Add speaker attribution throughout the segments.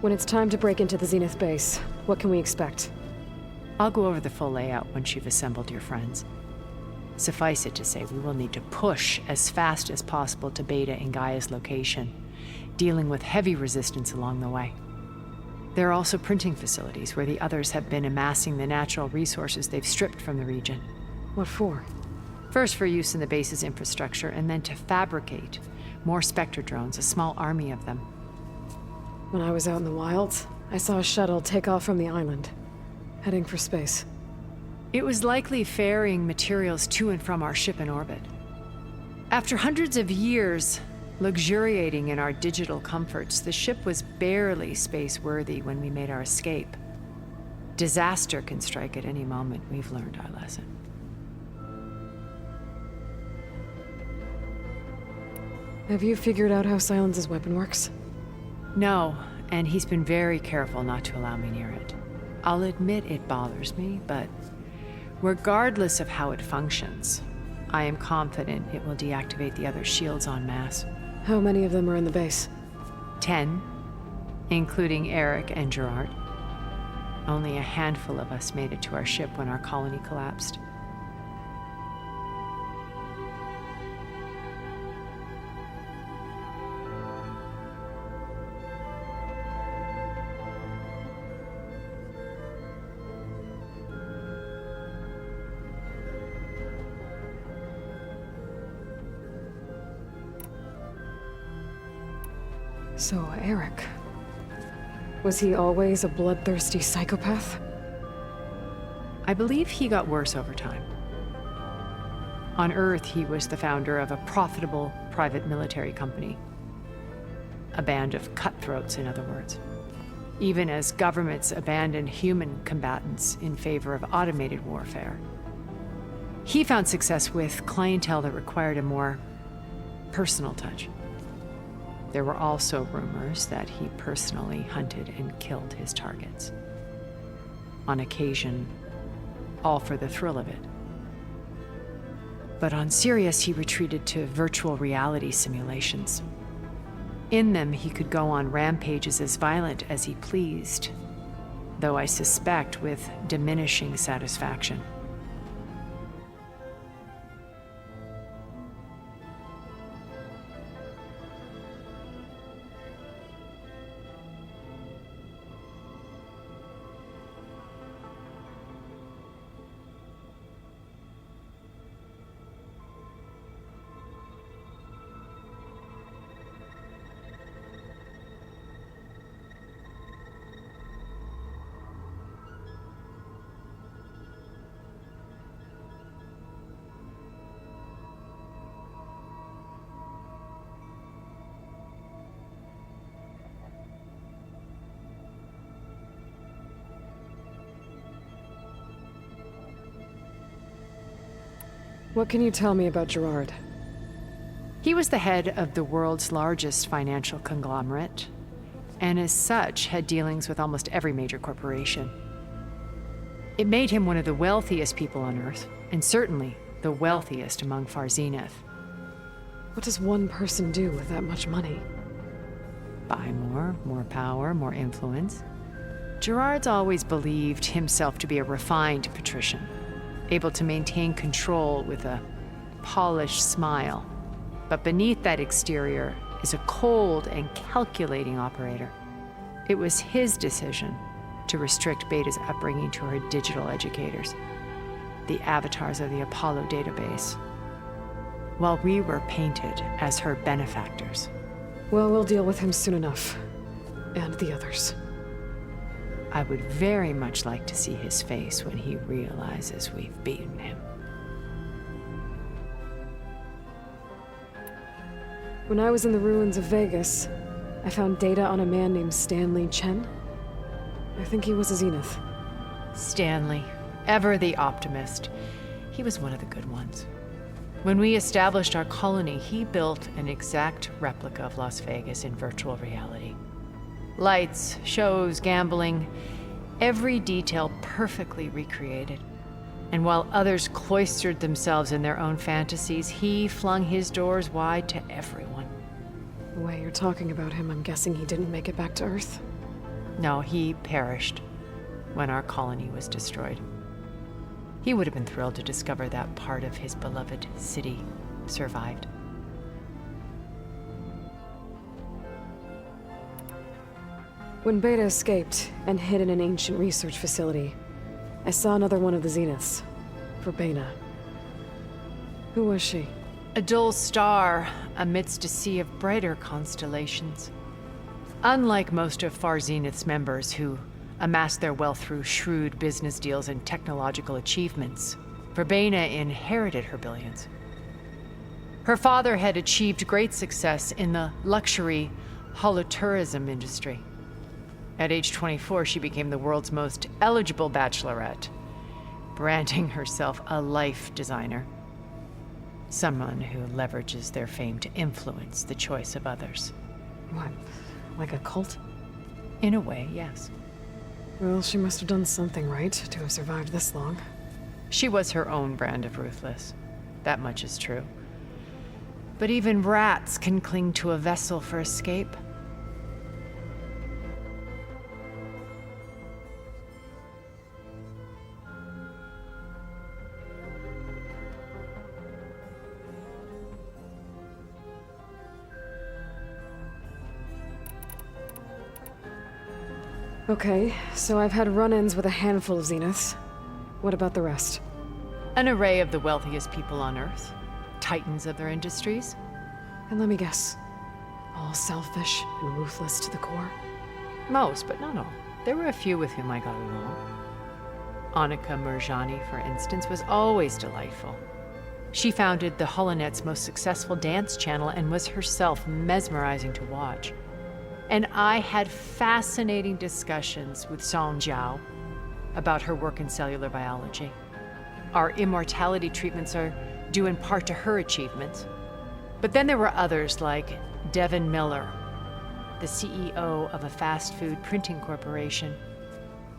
Speaker 1: When it's time to break into the Zenith base, what can we expect?
Speaker 2: I'll go over the full layout once you've assembled your friends. Suffice it to say, we will need to push as fast as possible to Beta and Gaia's location, dealing with heavy resistance along the way. There are also printing facilities where the others have been amassing the natural resources they've stripped from the region.
Speaker 1: What for?
Speaker 2: First for use in the base's infrastructure, and then to fabricate more Spectre drones, a small army of them.
Speaker 1: When I was out in the wilds, I saw a shuttle take off from the island, heading for space.
Speaker 2: It was likely ferrying materials to and from our ship in orbit. After hundreds of years luxuriating in our digital comforts, the ship was barely space-worthy when we made our escape. Disaster can strike at any moment. We've learned our lesson.
Speaker 1: Have you figured out how Silence's weapon works?
Speaker 2: No, and he's been very careful not to allow me near it. I'll admit it bothers me, but regardless of how it functions, I am confident it will deactivate the other shields en masse.
Speaker 1: How many of them are in the base?
Speaker 2: 10, including Eric and Gerard. Only a handful of us made it to our ship when our colony collapsed.
Speaker 1: So, Eric. Was he always a bloodthirsty psychopath?
Speaker 2: I believe he got worse over time. On Earth, he was the founder of a profitable private military company. A band of cutthroats, in other words. Even as governments abandoned human combatants in favor of automated warfare. He found success with clientele that required a more personal touch. There were also rumors that he personally hunted and killed his targets. On occasion, all for the thrill of it. But on Sirius, he retreated to virtual reality simulations. In them, he could go on rampages as violent as he pleased, though I suspect with diminishing satisfaction.
Speaker 1: What can you tell me about Gerard?
Speaker 2: He was the head of the world's largest financial conglomerate, and as such had dealings with almost every major corporation. It made him one of the wealthiest people on Earth, and certainly the wealthiest among Far Zenith.
Speaker 1: What does one person do with that much money?
Speaker 2: Buy more power, more influence. Gerard's always believed himself to be a refined patrician, able to maintain control with a polished smile. But beneath that exterior is a cold and calculating operator. It was his decision to restrict Beta's upbringing to her digital educators, the avatars of the Apollo database, while we were painted as her benefactors.
Speaker 1: Well, we'll deal with him soon enough. And the others.
Speaker 2: I would very much like to see his face when he realizes we've beaten him.
Speaker 1: When I was in the ruins of Vegas, I found data on a man named Stanley Chen. I think he was a Zenith.
Speaker 2: Stanley, ever the optimist. He was one of the good ones. When we established our colony, he built an exact replica of Las Vegas in virtual reality. Lights, shows, gambling, every detail perfectly recreated. And while others cloistered themselves in their own fantasies, he flung his doors wide to everyone.
Speaker 1: The way you're talking about him, I'm guessing he didn't make it back to Earth.
Speaker 2: No, he perished when our colony was destroyed. He would have been thrilled to discover that part of his beloved city survived.
Speaker 1: When Beta escaped and hid in an ancient research facility, I saw another one of the Zeniths, Verbena. Who was she?
Speaker 2: A dull star amidst a sea of brighter constellations. Unlike most of Far Zenith's members who amassed their wealth through shrewd business deals and technological achievements, Verbena inherited her billions. Her father had achieved great success in the luxury holotourism industry. At age 24, she became the world's most eligible bachelorette, branding herself a life designer. Someone who leverages their fame to influence the choice of others.
Speaker 1: What, like a cult?
Speaker 2: In a way, yes.
Speaker 1: Well, she must have done something right to have survived this long.
Speaker 2: She was her own brand of ruthless. That much is true. But even rats can cling to a vessel for escape.
Speaker 1: Okay, so I've had run-ins with a handful of Zeniths. What about the rest?
Speaker 2: An array of the wealthiest people on Earth. Titans of their industries.
Speaker 1: And let me guess, all selfish and ruthless to the core?
Speaker 2: Most, but not all. There were a few with whom I got along. Annika Murjani, for instance, was always delightful. She founded the Holonet's most successful dance channel and was herself mesmerizing to watch. And I had fascinating discussions with Song Jiao about her work in cellular biology. Our immortality treatments are due in part to her achievements. But then there were others like Devin Miller, the CEO of a fast food printing corporation.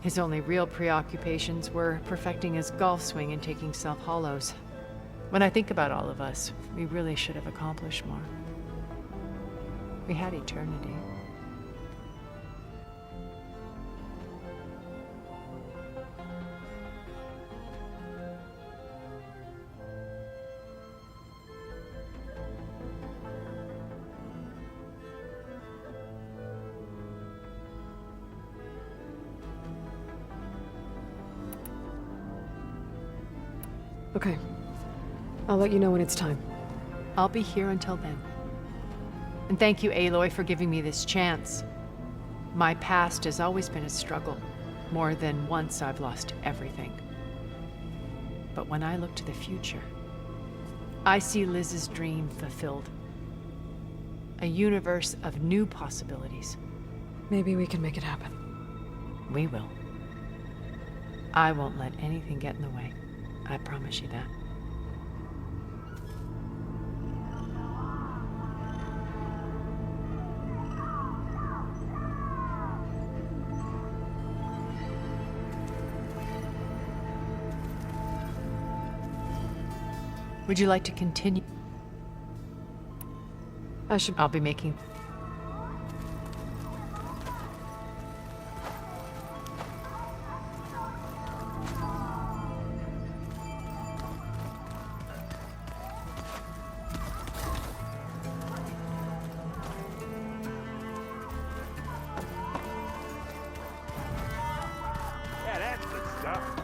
Speaker 2: His only real preoccupations were perfecting his golf swing and taking self-hollows. When I think about all of us, we really should have accomplished more. We had eternity.
Speaker 1: Okay. I'll let you know when it's time.
Speaker 2: I'll be here until then. And thank you, Aloy, for giving me this chance. My past has always been a struggle. More than once I've lost everything. But when I look to the future, I see Liz's dream fulfilled. A universe of new possibilities.
Speaker 1: Maybe we can make it happen.
Speaker 2: We will. I won't let anything get in the way. I promise you that. Would you like to continue? I'll be making...
Speaker 3: Yeah, that's good stuff.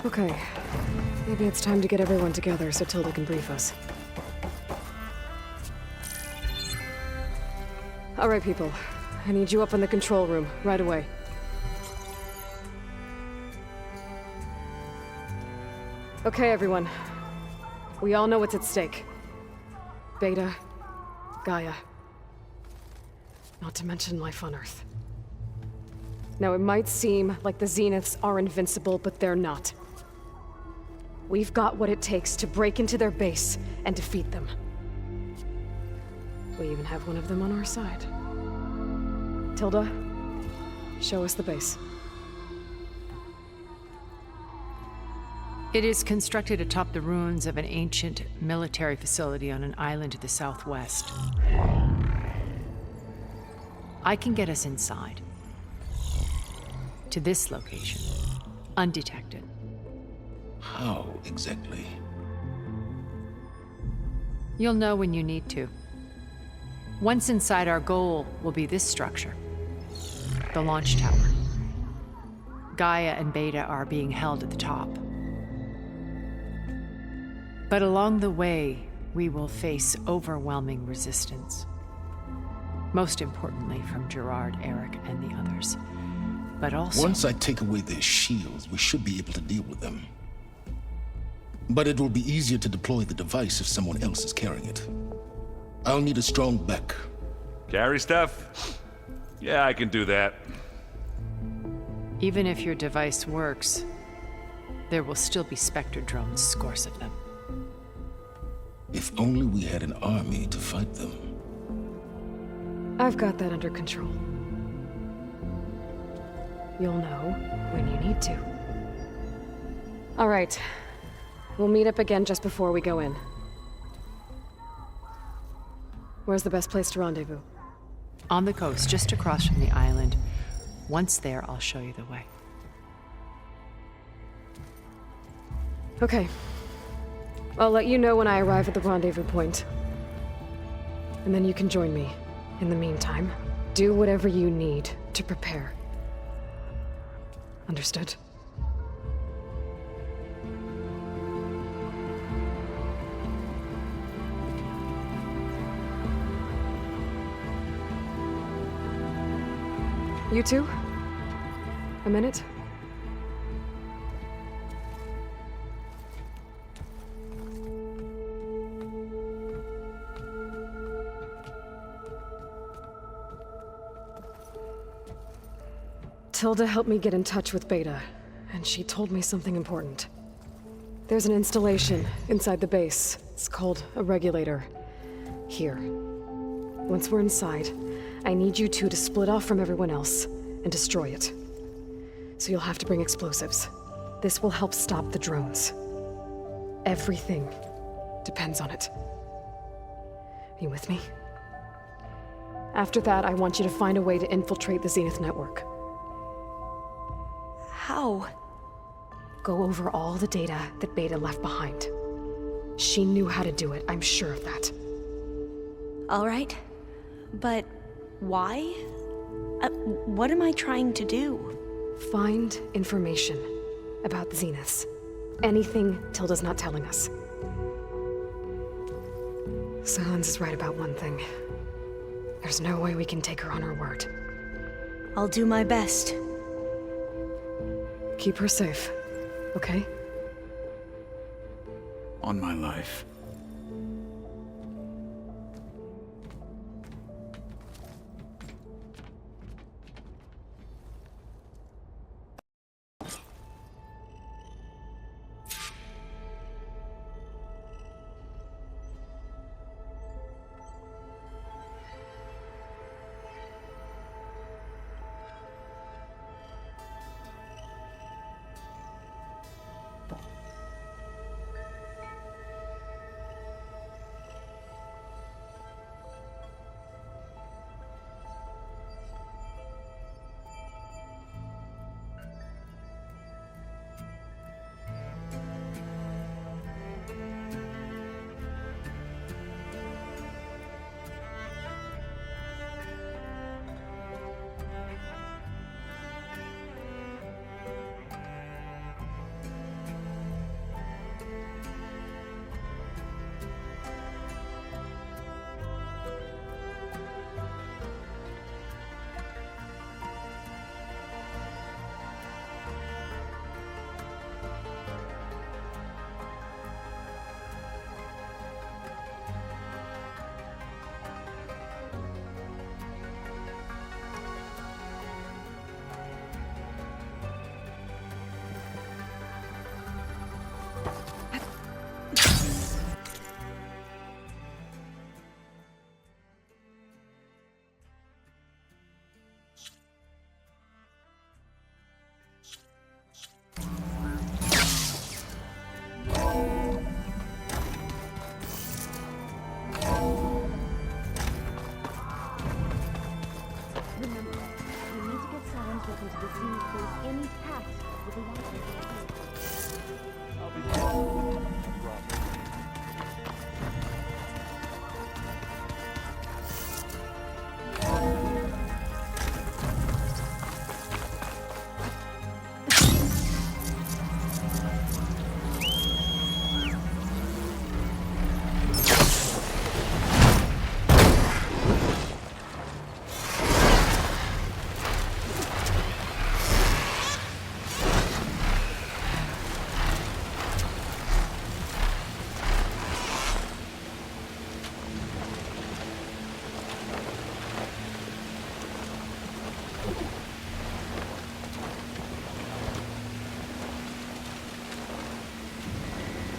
Speaker 1: Okay. Maybe it's time to get everyone together so Tilda can brief us. All right, people. I need you up in the control room, right away. Okay, everyone. We all know what's at stake. Beta, Gaia. Not to mention life on Earth. Now, it might seem like the Zeniths are invincible, but they're not. We've got what it takes to break into their base and defeat them. We even have one of them on our side. Tilda, show us the base.
Speaker 2: It is constructed atop the ruins of an ancient military facility on an island to the southwest. I can get us inside. To this location, undetected.
Speaker 4: How exactly?
Speaker 2: You'll know when you need to. Once inside, our goal will be this structure, the launch tower. Gaia and Beta are being held at the top. But along the way, we will face overwhelming resistance. Most importantly from Gerard, Eric, and the others. But also...
Speaker 4: Once I take away their shields, we should be able to deal with them. But it will be easier to deploy the device if someone else is carrying it. I'll need a strong back.
Speaker 3: Carry stuff? Yeah, I can do that.
Speaker 2: Even if your device works, there will still be Spectre drones, scores of them.
Speaker 4: If only we had an army to fight them.
Speaker 1: I've got that under control. You'll know when you need to. All right. We'll meet up again just before we go in. Where's the best place to rendezvous?
Speaker 2: On the coast, just across from the island. Once there, I'll show you the way.
Speaker 1: Okay. I'll let you know when I arrive at the rendezvous point. And then you can join me. In the meantime, do whatever you need to prepare. Understood? You two? A minute? Tilda helped me get in touch with Beta, and she told me something important. There's an installation inside the base. It's called a regulator. Here. Once we're inside, I need you two to split off from everyone else and destroy it. So you'll have to bring explosives. This will help stop the drones. Everything depends on it. Are you with me? After that, I want you to find a way to infiltrate the Zenith network.
Speaker 5: How?
Speaker 1: Go over all the data that Beta left behind. She knew how to do it, I'm sure of that.
Speaker 5: All right. But why? What am I trying to do?
Speaker 1: Find information about the Zeniths. Anything Tilda's not telling us. Sans is right about one thing. There's no way we can take her on her word.
Speaker 5: I'll do my best.
Speaker 1: Keep her safe, okay?
Speaker 6: On my life.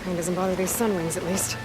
Speaker 1: Rain doesn't bother these sun wings, at least.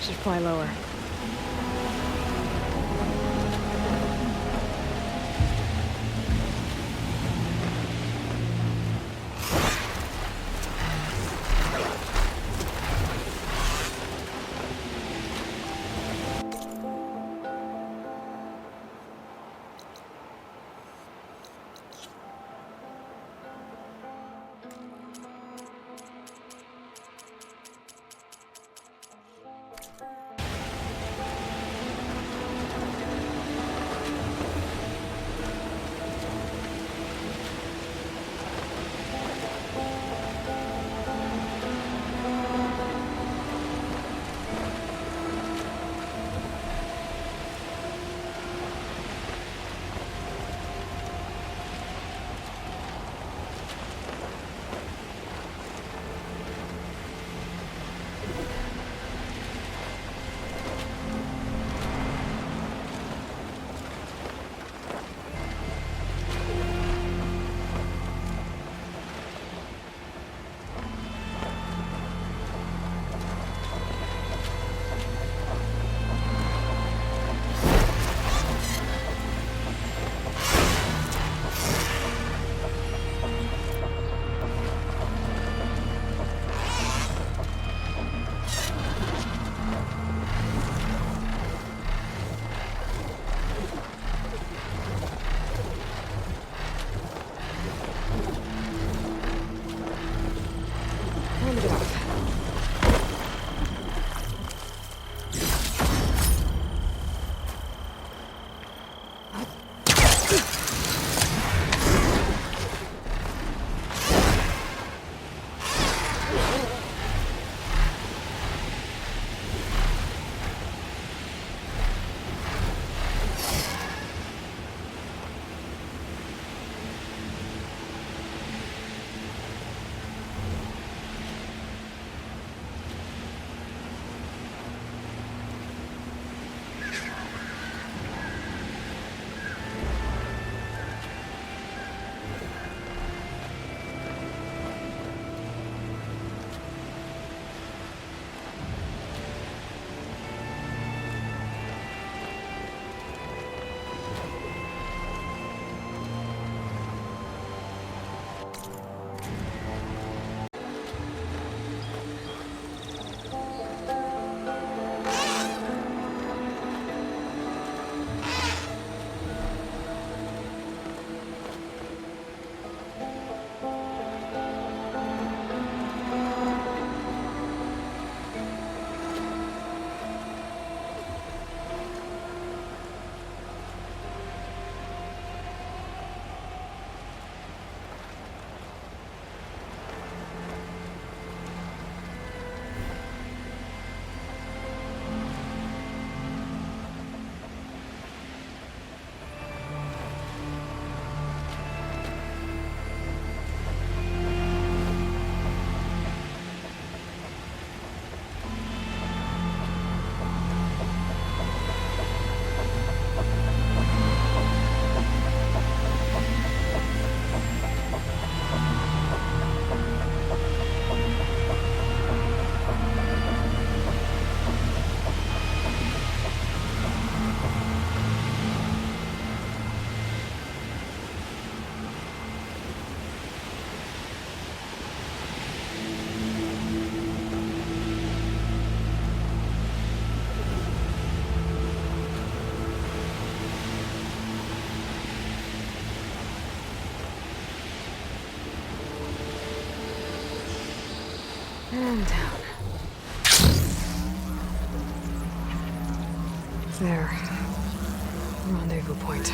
Speaker 1: Should fly lower. And down. There. Rendezvous point.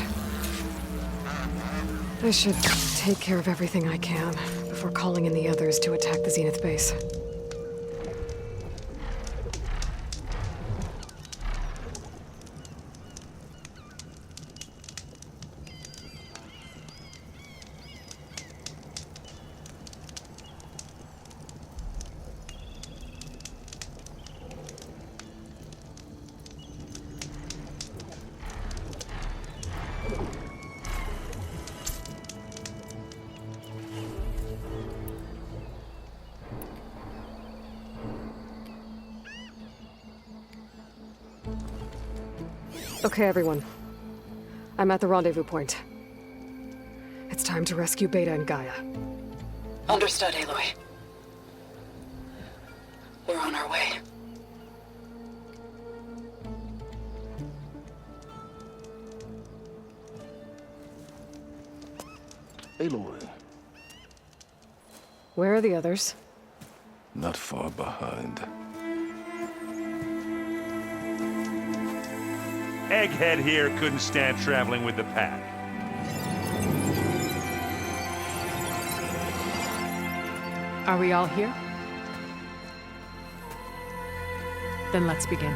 Speaker 1: I should take care of everything I can before calling in the others to attack the Zenith base. Okay, everyone. I'm at the rendezvous point. It's time to rescue Beta and Gaia.
Speaker 6: Understood, Aloy. We're on our way.
Speaker 4: Aloy,
Speaker 1: Where are the others?
Speaker 4: not far behind.
Speaker 3: Egghead here couldn't stand traveling with the pack.
Speaker 2: Are we all here? Then let's begin.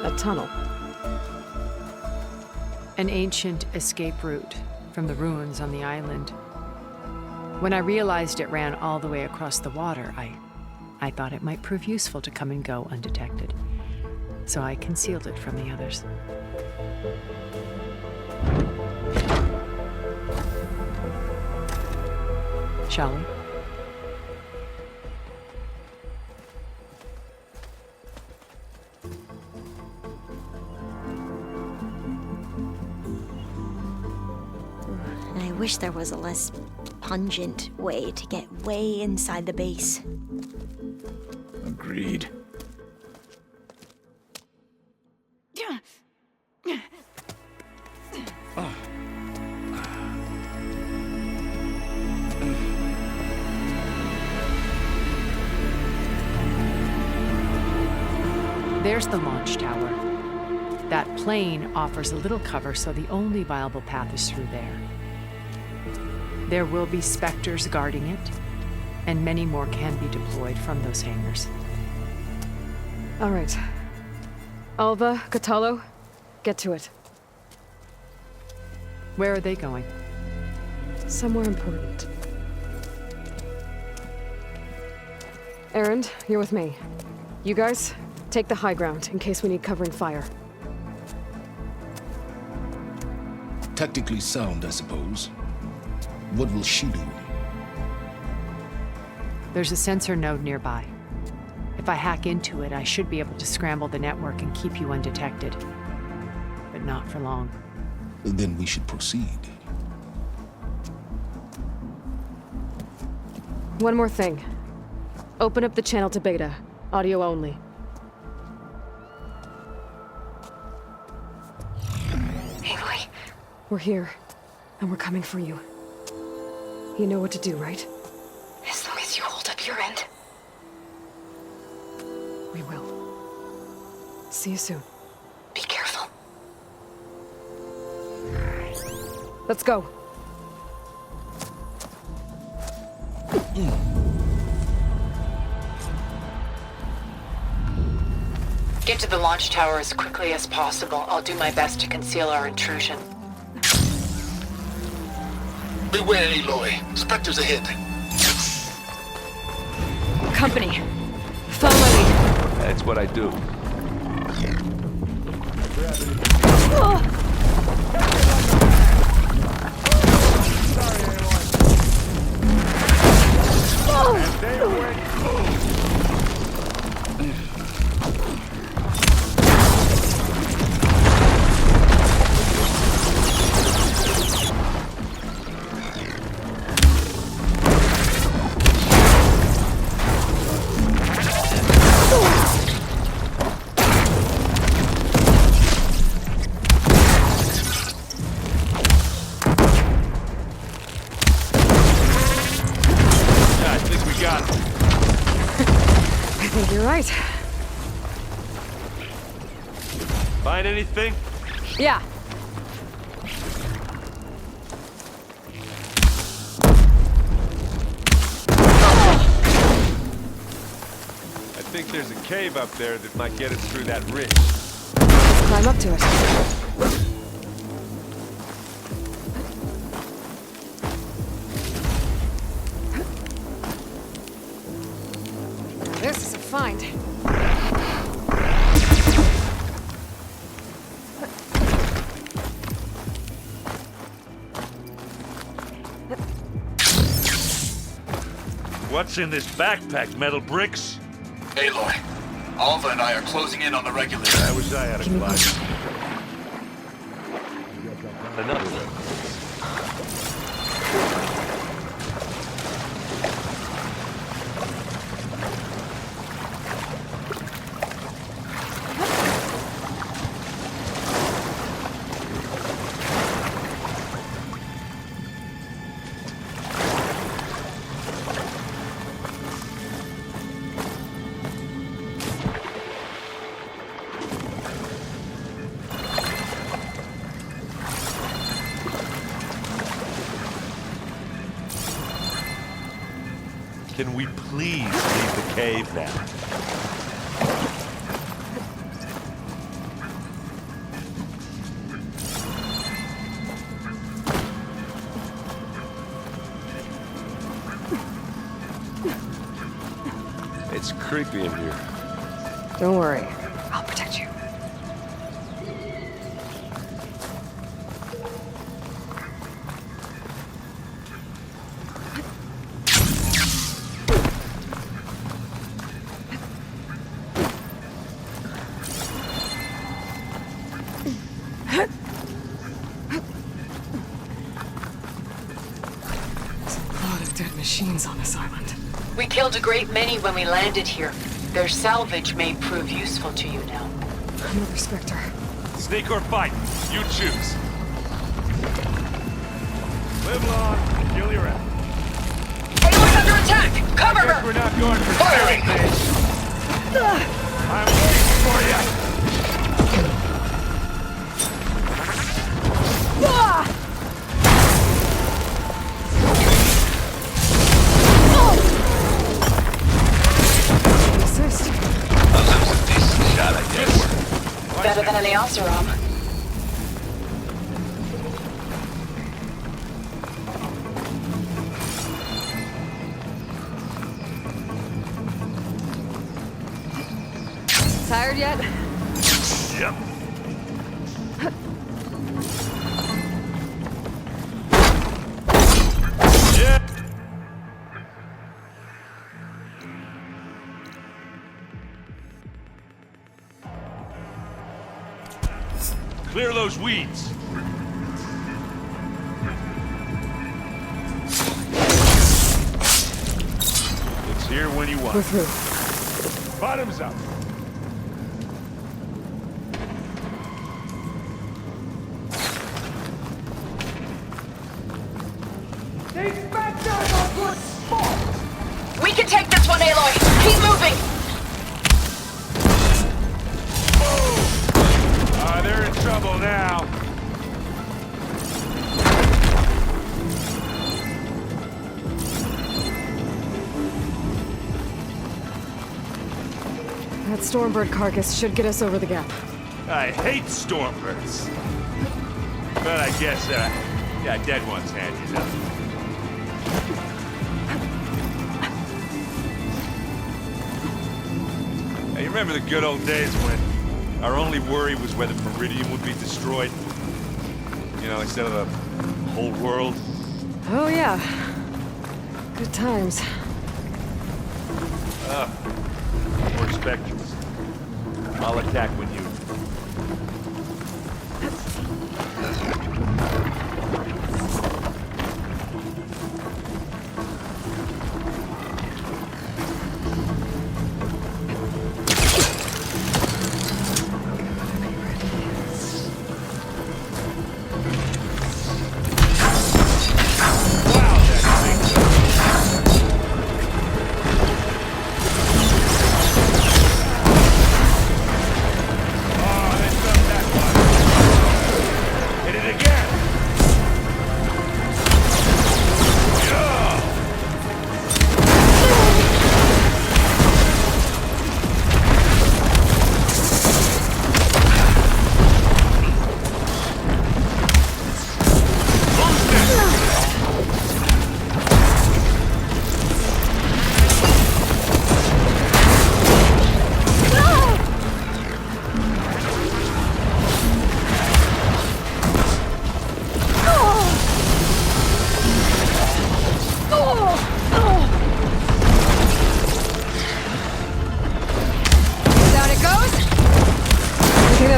Speaker 1: A tunnel.
Speaker 2: An ancient escape route from the ruins on the island. When I realized it ran all the way across the water, I thought it might prove useful to come and go undetected. So I concealed it from the others. Shall we?
Speaker 5: I wish there was a less pungent way to get way inside the base.
Speaker 7: Agreed.
Speaker 2: There's the launch tower. That plane offers a little cover, so the only viable path is through there. There will be Spectres guarding it, and many more can be deployed from those hangars.
Speaker 1: All right. Alva, Catalo, get to it.
Speaker 2: Where are they going?
Speaker 1: Somewhere important. Erend, you're with me. You guys, take the high ground in case we need covering fire.
Speaker 4: Tactically sound, I suppose. What will she do?
Speaker 2: There's a sensor node nearby. If I hack into it, I should be able to scramble the network and keep you undetected. But not for long.
Speaker 4: Then we should proceed.
Speaker 1: One more thing. Open up the channel to Beta. Audio only.
Speaker 6: Aloy,
Speaker 1: We're here, and we're coming for you. You know what to do, right?
Speaker 6: as long as you hold up your end.
Speaker 1: We will. See you soon.
Speaker 6: Be careful.
Speaker 1: Let's go.
Speaker 6: Get to the launch tower as quickly as possible. I'll do my best to conceal our intrusion.
Speaker 4: Beware, Aloy. Spectres ahead.
Speaker 1: Company. Follow my lead.
Speaker 3: That's what I do.
Speaker 1: right.
Speaker 3: Find anything?
Speaker 1: Yeah.
Speaker 3: I think there's a cave up there that might get us through that ridge.
Speaker 1: Let's climb up to it. This is a find.
Speaker 3: What's in this backpack, metal bricks?
Speaker 7: Aloy, Alva and I are closing in on the regulator.
Speaker 3: I wish I had a
Speaker 1: Give me
Speaker 3: glass. Another one. Can we please leave the cave now? It's creepy in here.
Speaker 1: Don't worry. I'll protect you. Dead machines on this island.
Speaker 6: We killed a great many when we landed here. Their salvage may prove useful to you now.
Speaker 1: Another Spectre.
Speaker 3: Sneak or fight, you choose. Live long, kill your ass.
Speaker 6: Aloy's under attack! Cover
Speaker 3: Guess
Speaker 6: her!
Speaker 3: we're not going for
Speaker 7: Firing!
Speaker 3: I'm waiting for you.
Speaker 1: Assist.
Speaker 7: That was a decent shot, I guess.
Speaker 6: Better than any Oseram.
Speaker 1: Tired yet?
Speaker 3: Yep. Yeah. Clear those weeds. It's here when you want.
Speaker 1: We're through.
Speaker 3: Bottoms up.
Speaker 6: We can take this one, Aloy! Keep moving!
Speaker 3: They're in trouble now.
Speaker 1: That Stormbird carcass should get us over the gap.
Speaker 3: I hate stormbirds. But I guess, yeah, dead ones handy enough. Hey, you remember the good old days when our only worry was whether Meridian would be destroyed? You know, instead of the whole world?
Speaker 1: Oh, yeah. Good times.
Speaker 3: More specters. I'll attack when you...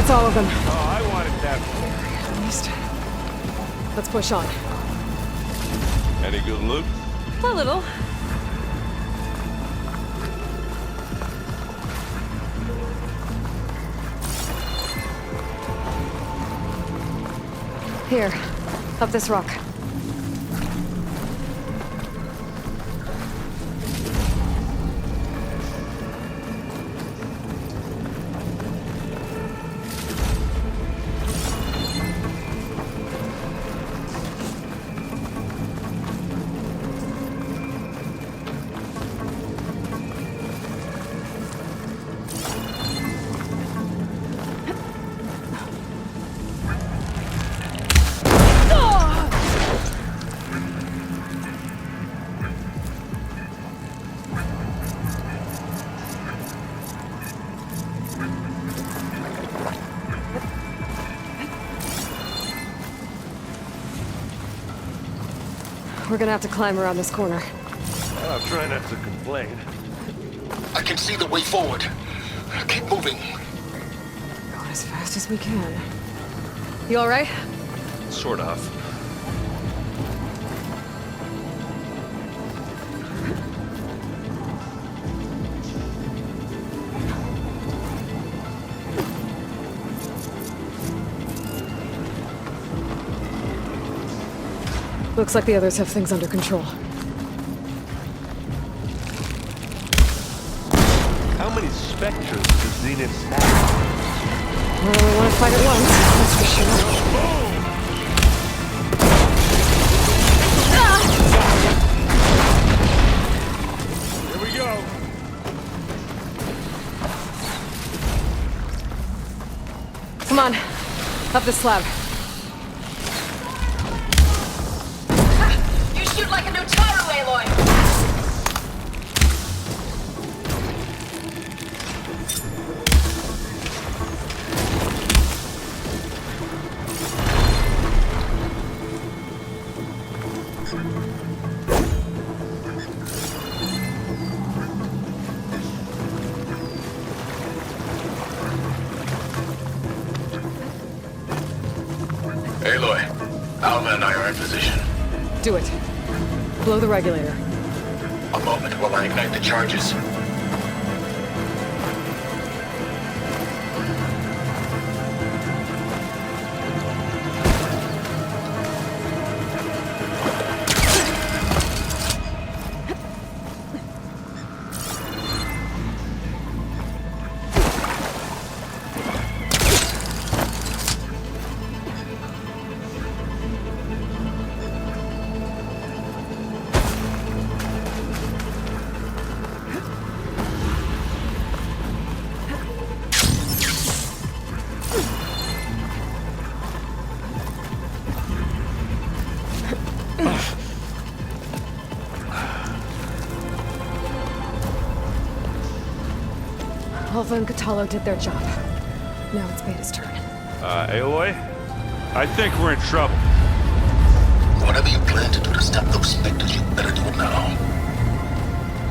Speaker 1: That's all of them.
Speaker 3: Oh, I wanted that.
Speaker 1: At least. Let's push on.
Speaker 3: Any good loot?
Speaker 1: A little. Here, up this rock. We're gonna have to climb around this corner.
Speaker 3: I'm trying not to complain.
Speaker 4: I can see the way forward. Keep moving.
Speaker 1: Going as fast as we can. You alright?
Speaker 3: Sort of.
Speaker 1: Looks like the others have things under control.
Speaker 3: How many specters does Zenith have?
Speaker 1: Well, we want to fight at once, that's for sure.
Speaker 3: Here we go.
Speaker 1: Come on, up the slab.
Speaker 6: You shoot like a new Taru, Aloy!
Speaker 7: Aloy, Alma and I are in position.
Speaker 1: Do it. Blow the regulator.
Speaker 7: A moment while I ignite the charges.
Speaker 1: Alpha and Katalo did their job. Now it's Beta's turn.
Speaker 3: Aloy? I think we're in trouble.
Speaker 4: Whatever you plan to do to stop those specters, you better do it now.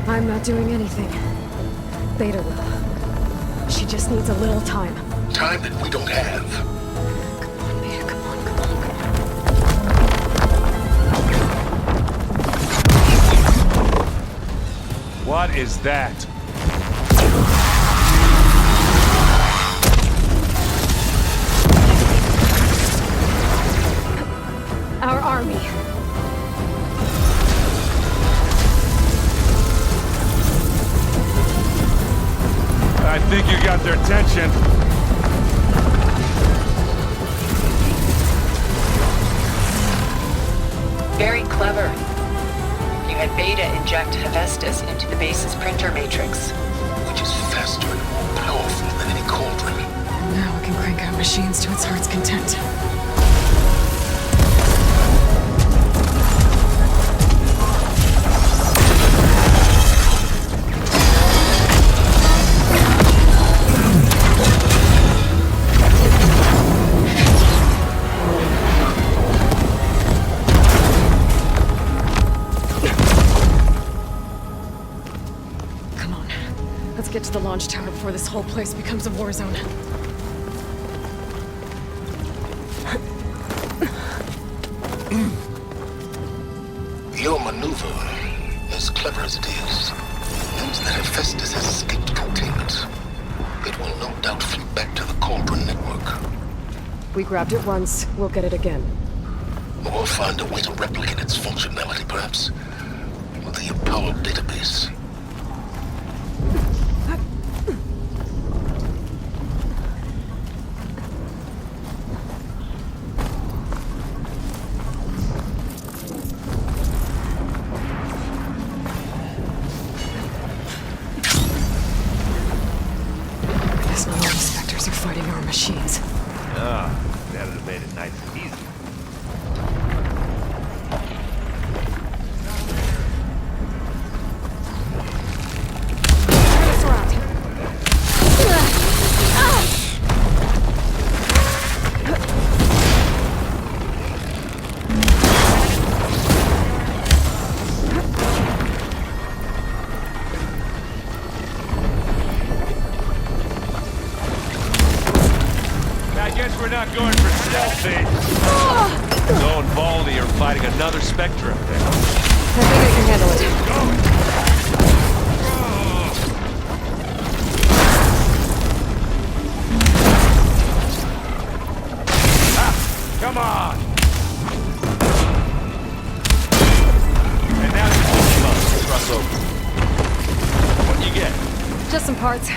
Speaker 1: I'm not doing anything. Beta will. She just needs a little time.
Speaker 4: Time that we don't have.
Speaker 1: Come on, Beta, come on, come on, come on.
Speaker 3: What is that?
Speaker 1: Our army.
Speaker 3: I think you got their attention.
Speaker 6: Very clever. You had Beta inject Hephaestus into the base's printer matrix.
Speaker 4: Which is faster and more powerful than any cauldron.
Speaker 1: Now we can crank out machines to its heart's content. Get to the launch tower before this whole place becomes a war zone.
Speaker 4: Your maneuver, as clever as it is, means that Hephaestus has escaped containment. It will no doubt fleet back to the Cauldron network.
Speaker 1: We grabbed it once, we'll get it again.
Speaker 4: Or find a way to replicate its functionality, perhaps, with the Apollo database.
Speaker 1: Guess no more specters are fighting our machines.
Speaker 3: Ah, that'd have made it nice and easy.
Speaker 1: Turn us around.
Speaker 3: I guess we're not going for stealth, Zoe and Baldy are fighting another Spectre up there.
Speaker 1: I think I can handle it.
Speaker 3: Come on! And now you cross over. What you get?
Speaker 1: Just some parts.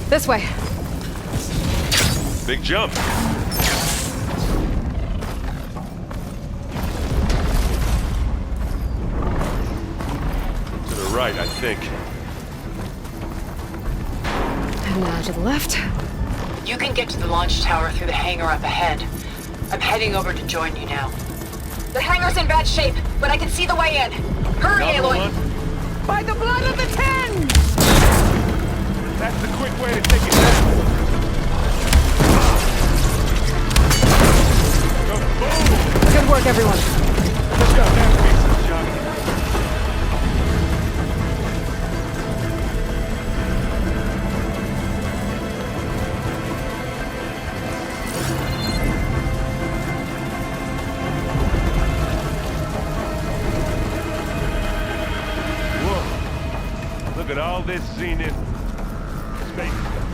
Speaker 1: This way.
Speaker 3: Big jump. To the right, I think.
Speaker 1: And now to the left.
Speaker 6: You can get to the launch tower through the hangar up ahead. I'm heading over to join you now. The hangar's in bad shape, but I can see the way in. Hurry,
Speaker 3: Number
Speaker 6: Aloy!
Speaker 3: one.
Speaker 6: By the blood of the Ten!
Speaker 3: That's the quick way to take it down. Go boom!
Speaker 1: Good work, everyone.
Speaker 3: Let's go. That piece of junk. Whoa. Look at all this zenith space stuff.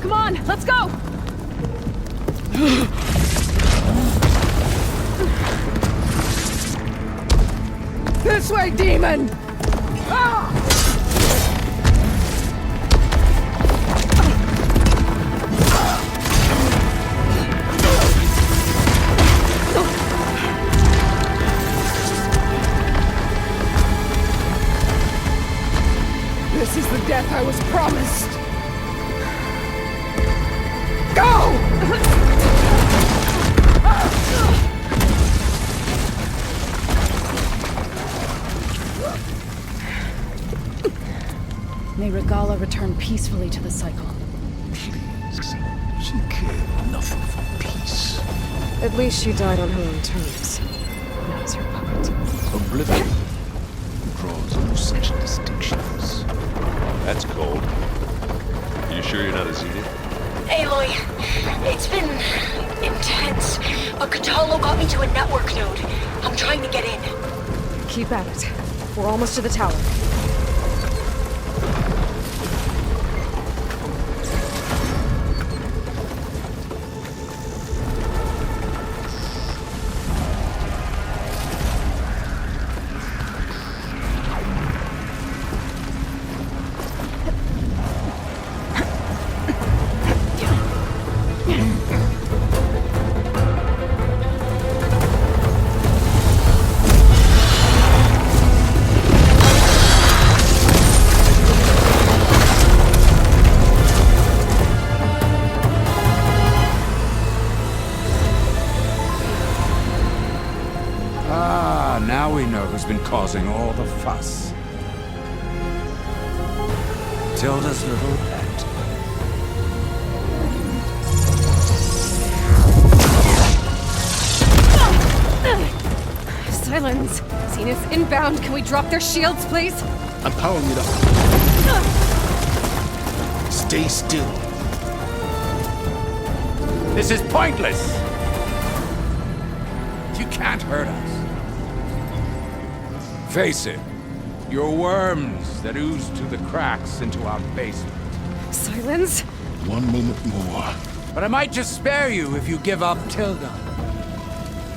Speaker 1: Come on, let's go!
Speaker 8: This way, demon! Ah! This is the death I was promised. Go!
Speaker 1: May Regala return peacefully to the cycle.
Speaker 4: Please. She cared nothing for peace.
Speaker 1: At least she died on her own terms. Not as her puppet.
Speaker 4: Oblivion draws no such distinctions.
Speaker 3: That's cold. You sure you're not a zenith?
Speaker 5: Aloy, it's been intense, but Catalo got me to a network node. I'm trying to get in.
Speaker 1: Keep at it. We're almost to the tower.
Speaker 9: now we know who's been causing all the fuss. Tilda's little pet.
Speaker 1: Silence! Zenith's inbound. Can we drop their shields, please?
Speaker 4: I'm powering it up. Stay still.
Speaker 9: This is pointless! You can't hurt us. Face it, you're worms that ooze through the cracks into our basement.
Speaker 1: Silence?
Speaker 4: One moment more.
Speaker 9: But I might just spare you if you give up Tilda.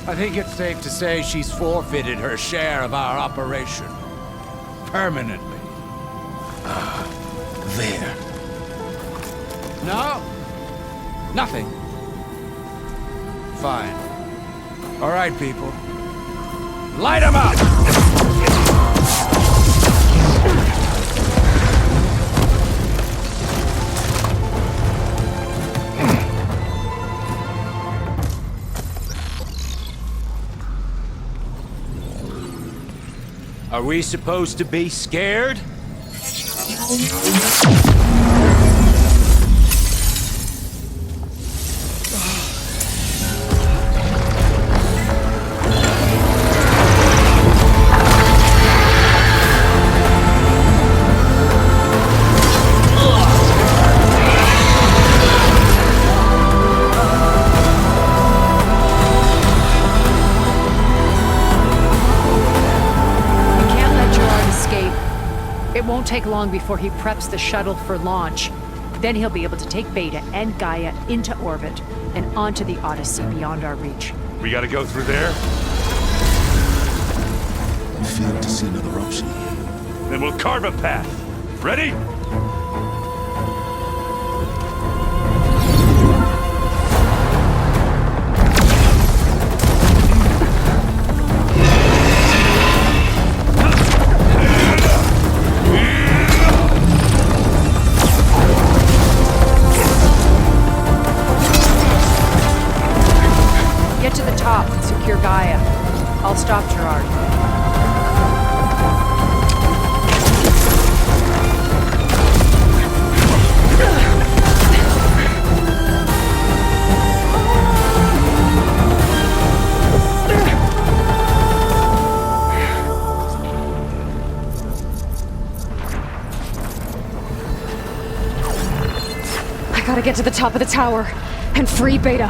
Speaker 9: I think it's safe to say she's forfeited her share of our operation. Permanently.
Speaker 4: There.
Speaker 9: No? Nothing. Fine. All right, people. Light 'em up! Are we supposed to be scared?
Speaker 2: It won't take long before he preps the shuttle for launch. Then he'll be able to take Beta and Gaia into orbit and onto the Odyssey beyond our reach.
Speaker 3: We gotta go through there?
Speaker 4: I failed to see another option.
Speaker 3: Then we'll carve a path. Ready?
Speaker 2: Get to the top and secure Gaia. I'll stop Gerard.
Speaker 1: I gotta get to the top of the tower and free Beta.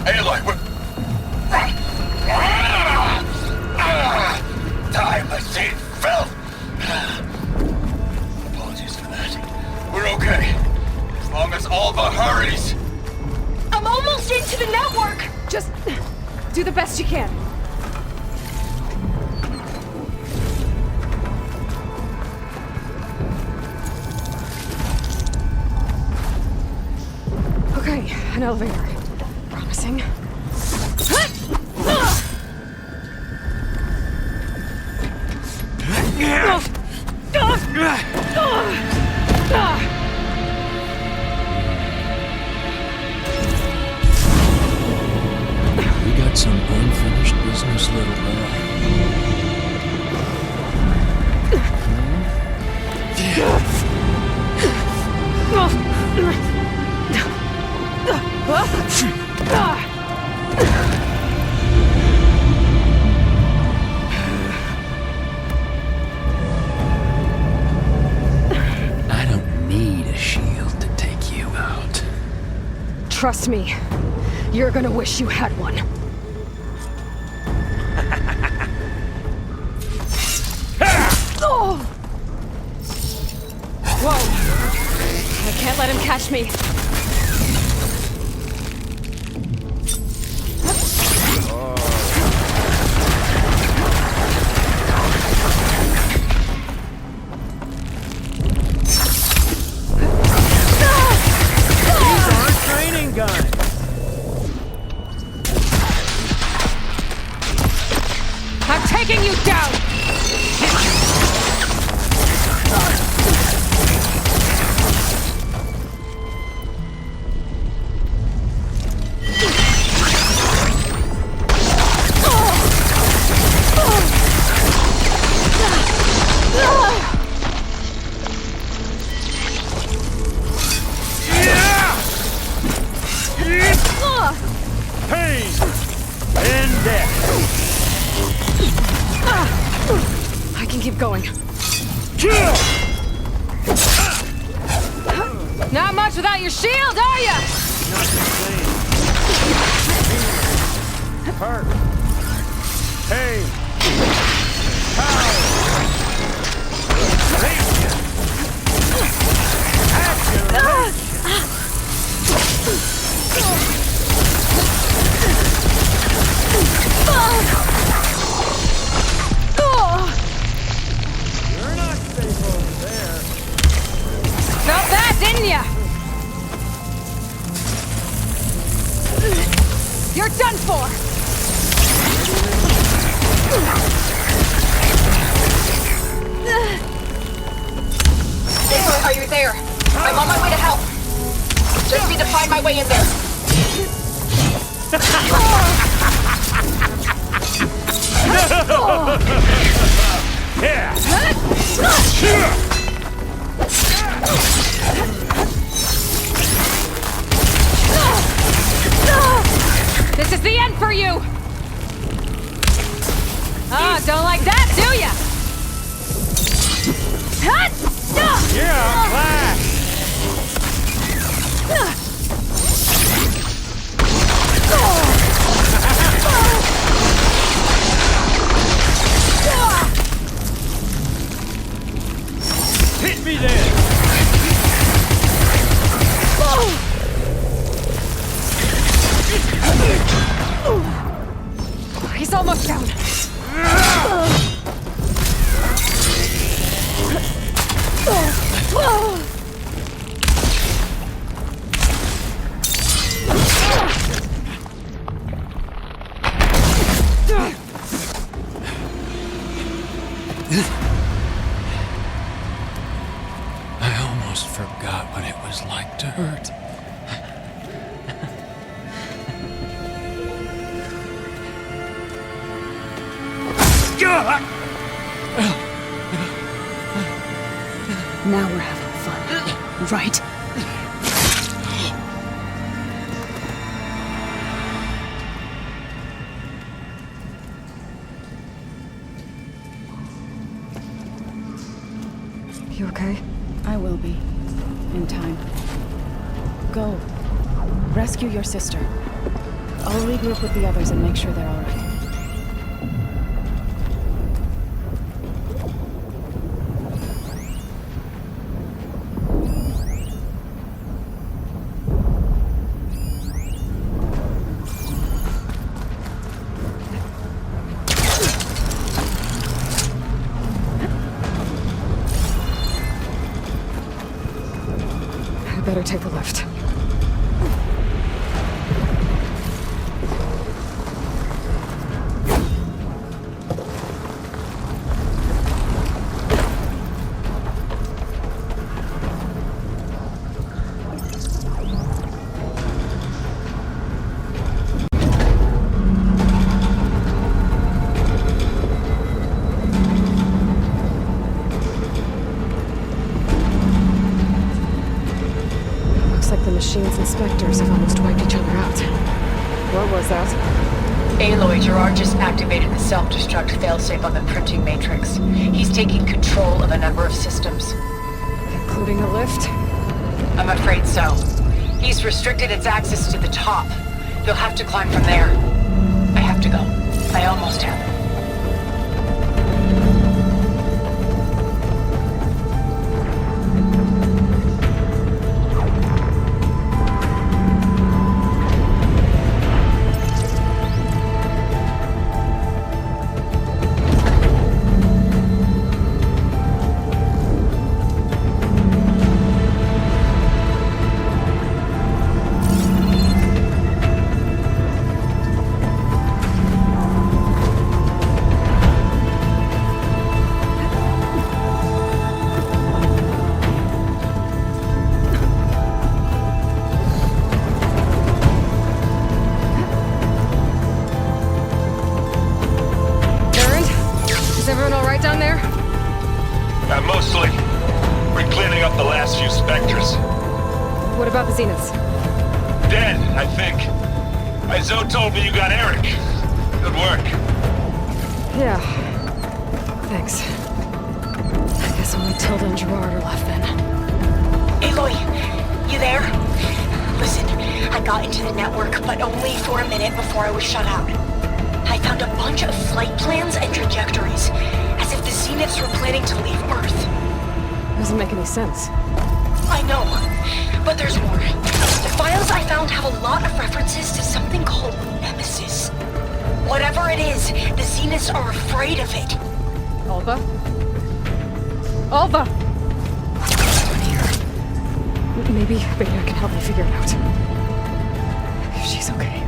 Speaker 7: Aloy, we're... Time machine filth! Apologies for that. We're okay. As long as Alva hurries.
Speaker 5: I'm almost into the network!
Speaker 1: Just do the best you can. Okay, an elevator. Promising.
Speaker 10: We got some unfinished business, little girl. I don't need a shield to take you out.
Speaker 1: Trust me, you're gonna wish you had one. Oh! Whoa! I can't let him catch me.
Speaker 2: I'm taking you down!
Speaker 1: can keep going. Not much without your shield, are ya?
Speaker 11: Not the same. Hurt. Pain. Power. You're not safe over there.
Speaker 1: Felt that, didn't ya? You're done for!
Speaker 6: Aloy, are you there? I'm on my way to help. Just need to find my way in there.
Speaker 11: Yeah.
Speaker 1: This is the end for you! Ah, don't like that, do ya?
Speaker 11: Yeah, class. Hit me then.
Speaker 1: He's almost down.
Speaker 10: I almost forgot what it was like to hurt.
Speaker 8: Now we're having fun, right?
Speaker 1: You okay?
Speaker 8: I will be. In time. Go. Rescue your sister. I'll regroup with the others and make sure they're all right.
Speaker 1: I better take the lift. The machine's inspectors have almost wiped each other out. What was that?
Speaker 6: Aloy, Gerard just activated the self-destruct failsafe on the printing matrix. He's taking control of a number of systems.
Speaker 1: Including the lift?
Speaker 6: I'm afraid so. He's restricted its access to the top. You'll have to climb from there. I have to go. I almost have.
Speaker 1: Down there?
Speaker 7: Mostly. We're cleaning up the last few specters.
Speaker 1: What about the Zeniths?
Speaker 7: Dead, I think. Izo told me you got Eric. Good work.
Speaker 1: Yeah. Thanks. I guess only Tilda and Gerard are left then.
Speaker 5: Aloy, you there? Listen, I got into the network, but only for a minute before I was shut out. I found a bunch of flight plans and trajectories, as if the Zeniths were planning to leave Earth.
Speaker 1: Doesn't make any sense.
Speaker 5: I know, but there's more. The files I found have a lot of references to something called Nemesis. Whatever it is, the Zeniths are afraid of it.
Speaker 1: Alva? Alva! Maybe Beta can help me figure it out. If she's okay.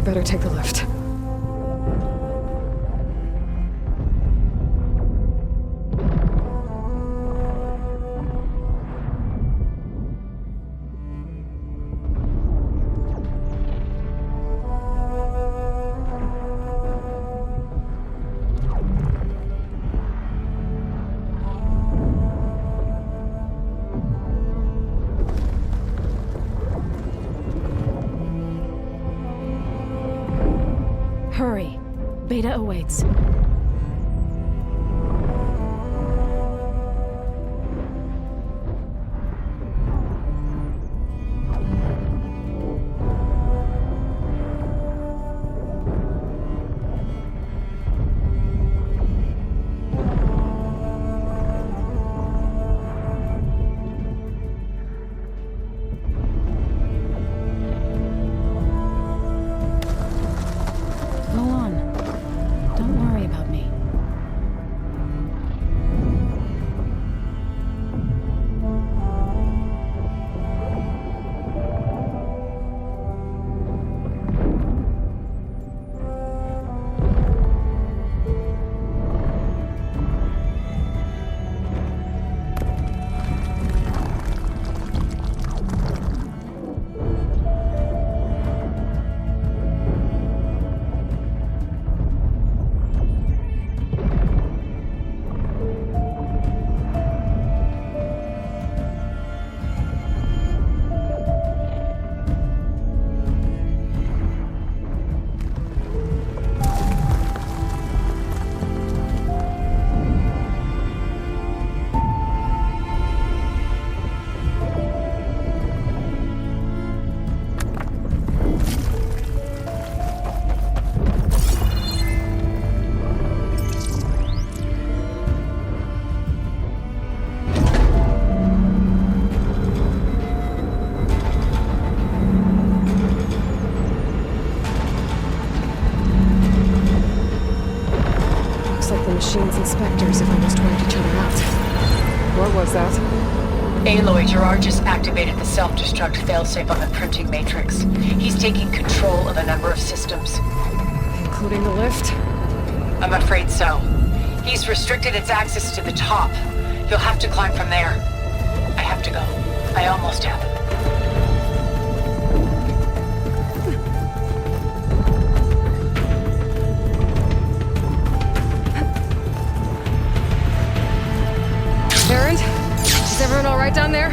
Speaker 1: Better take the lift.
Speaker 8: Hurry. Beta awaits.
Speaker 1: Machine's inspectors have almost wiped each other out. What was that?
Speaker 6: Aloy, Gerard just activated the self-destruct failsafe on the printing matrix. He's taking control of a number of systems.
Speaker 1: Including the lift?
Speaker 6: I'm afraid so. He's restricted its access to the top. You'll have to climb from there. I have to go. I almost have.
Speaker 1: Aaron? Is everyone all right down there?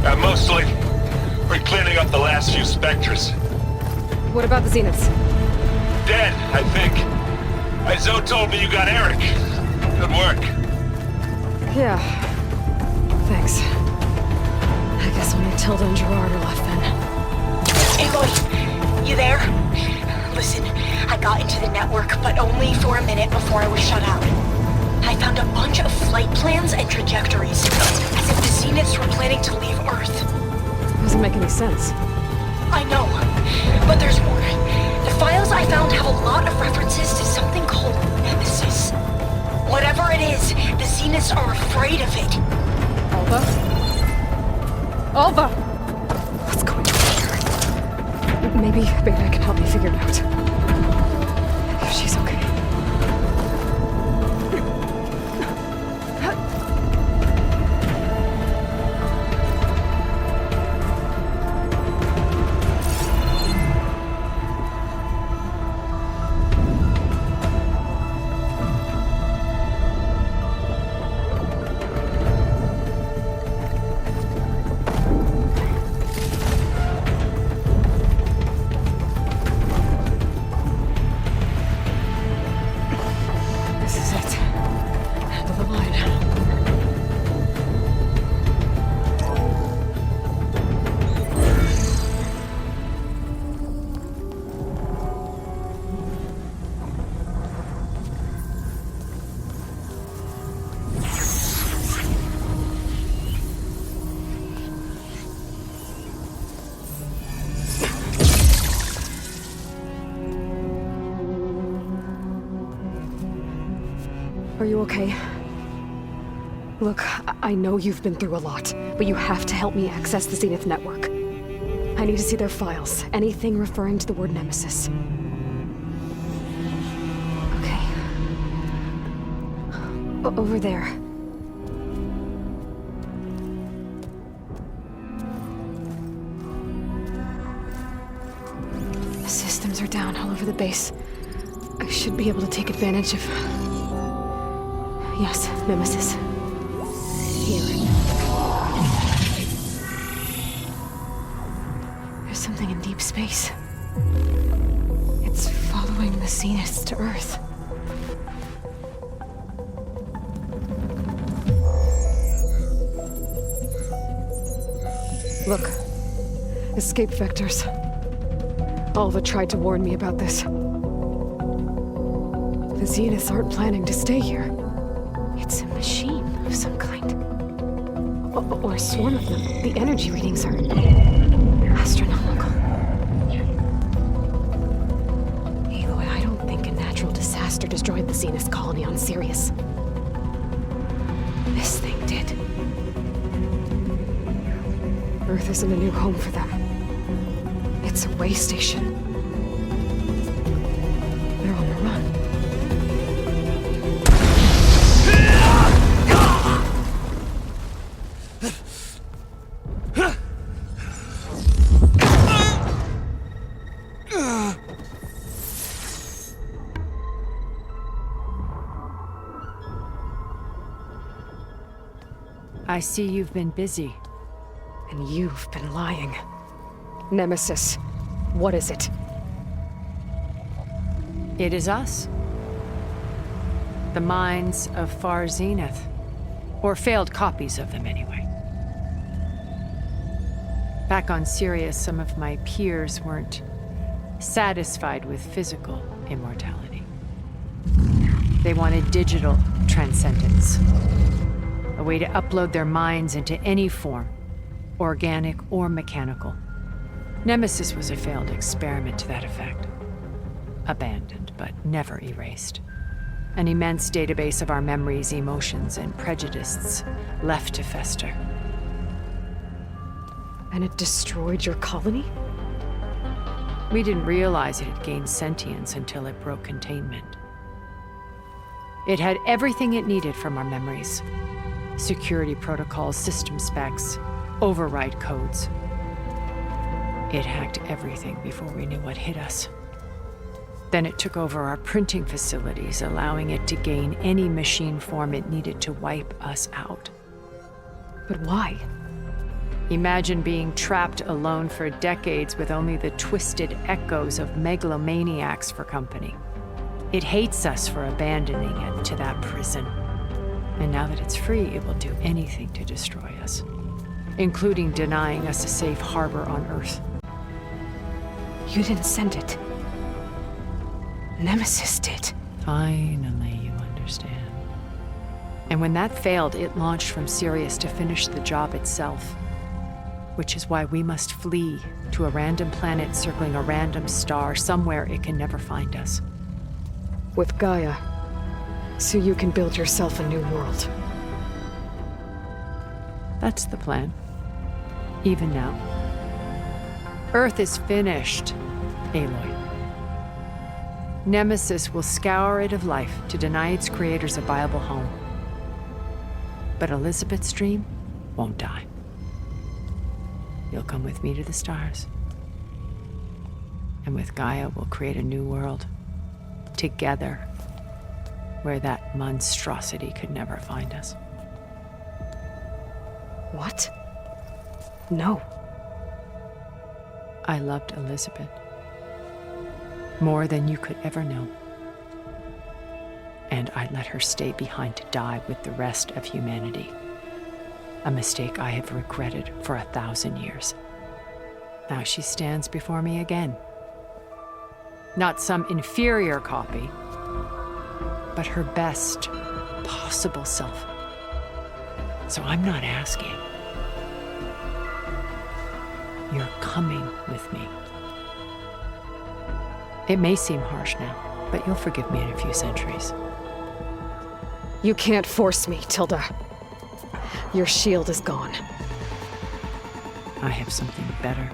Speaker 3: Mostly, we're cleaning up the last few Spectres.
Speaker 1: What about the Zeniths?
Speaker 3: Dead, I think. Zoe told me you got Eric. Good work.
Speaker 1: Yeah. Thanks. I guess only Tilda and Gerard are left then.
Speaker 5: Aloy, you there? Listen, I got into the network, but only for a minute before I was shut out. I found a bunch of flight plans and trajectories, as if the Zeniths were planning to leave Earth.
Speaker 1: Doesn't make any sense.
Speaker 5: I know, but there's more. The files I found have a lot of references to something called Nemesis. Whatever it is, the Zeniths are afraid of it.
Speaker 1: Alva? Alva! What's going on here? Maybe Beta can help me figure it out. If she's okay. Are you okay? Look, I know you've been through a lot, but you have to help me access the Zenith network. I need to see their files, anything referring to the word Nemesis. Okay. Over there. The systems are down all over the base. I should be able to take advantage of... Yes, Nemesis. Here. There's something in deep space. It's following the Zeniths to Earth. Look. Escape vectors. Alva tried to warn me about this. The Zeniths aren't planning to stay here. It's a machine of some kind. Or a swarm of them. The energy readings are astronomical. Aloy, I don't think a natural disaster destroyed the Zenith colony on Sirius. This thing did. Earth isn't a new home for them. It's a way station. They're on the run.
Speaker 2: I see you've been busy.
Speaker 1: And you've been lying. Nemesis, what is it?
Speaker 2: It is us. The minds of Far Zenith. Or failed copies of them, anyway. Back on Sirius, some of my peers weren't satisfied with physical immortality. They wanted digital transcendence. A way to upload their minds into any form, organic or mechanical. Nemesis was a failed experiment to that effect. Abandoned, but never erased. An immense database of our memories, emotions, and prejudices left to fester.
Speaker 1: And it destroyed your colony?
Speaker 2: We didn't realize it had gained sentience until it broke containment. It had everything it needed from our memories. Security protocols, system specs, override codes. It hacked everything before we knew what hit us. Then it took over our printing facilities, allowing it to gain any machine form it needed to wipe us out.
Speaker 1: But why?
Speaker 2: Imagine being trapped alone for decades with only the twisted echoes of megalomaniacs for company. It hates us for abandoning it to that prison. And now that it's free, it will do anything to destroy us, including denying us a safe harbor on Earth.
Speaker 8: You didn't send it. Nemesis did.
Speaker 2: Finally, you understand. And when that failed, it launched from Sirius to finish the job itself. Which is why we must flee to a random planet circling a random star, somewhere it can never find us.
Speaker 1: With Gaia, so you can build yourself a new world.
Speaker 2: That's the plan. Even now. Earth is finished, Aloy. Nemesis will scour it of life to deny its creators a viable home. But Elizabeth's dream won't die. You'll come with me to the stars. And with Gaia, we'll create a new world. Together. Where that monstrosity could never find us.
Speaker 1: What? No.
Speaker 2: I loved Elizabeth. More than you could ever know. And I let her stay behind to die with the rest of humanity. A mistake I have regretted for 1,000 years. Now she stands before me again. Not some inferior copy, but her best possible self. So I'm not asking. You're coming with me. It may seem harsh now, but you'll forgive me in a few centuries.
Speaker 1: You can't force me, Tilda. Your shield is gone.
Speaker 2: I have something better.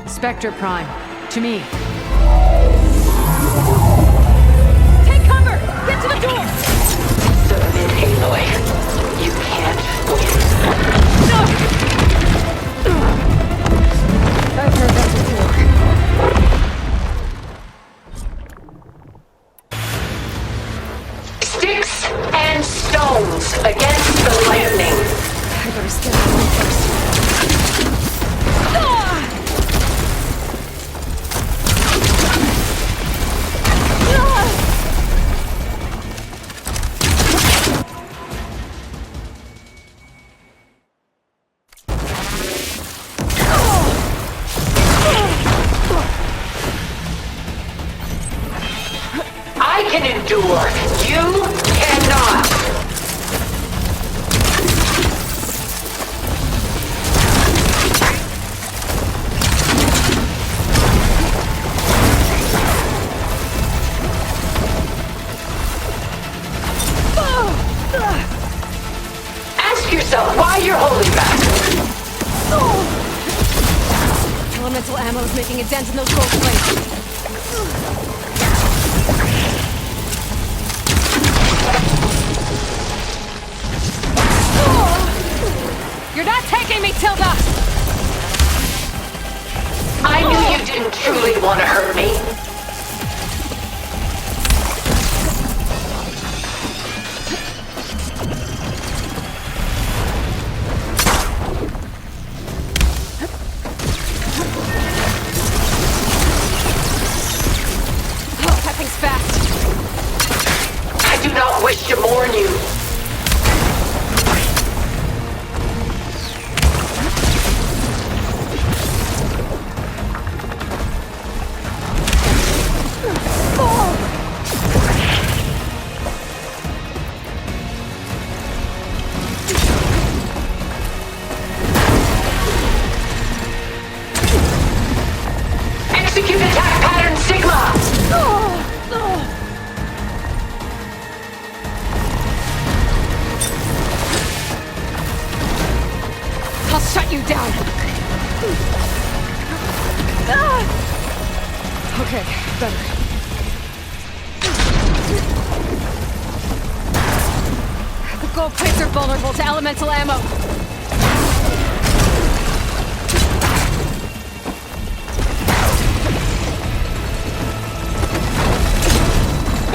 Speaker 2: Spectre Prime, to me.
Speaker 5: Take cover! Get to the door! Submit, Aloy. You can't win.
Speaker 1: I've heard that before.
Speaker 5: Sticks and stones against the lightning.
Speaker 1: I better step in first.
Speaker 5: I can endure. You cannot. Ask yourself why you're holding back.
Speaker 1: Elemental ammo is making a dent in those gold plates.
Speaker 2: You're not taking me, Tilda!
Speaker 5: I knew you didn't truly want to hurt me.
Speaker 1: Oh, that thing's fast.
Speaker 5: I do not wish to mourn you. Execute attack pattern Sigma!
Speaker 1: I'll shut you down. Okay, better. The gold plates are vulnerable to elemental ammo.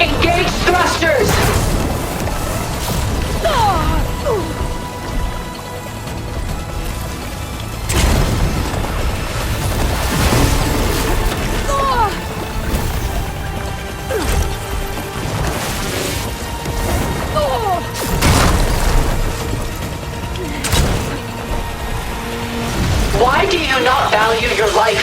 Speaker 5: Engage thrusters!
Speaker 6: Why do you not value your life?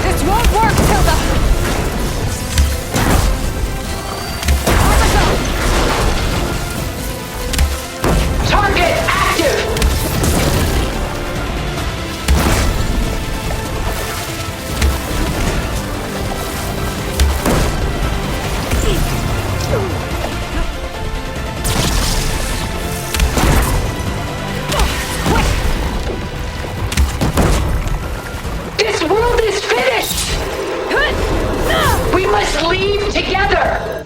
Speaker 1: This won't work, Tilda!
Speaker 6: Target active! This world is finished! We must leave together!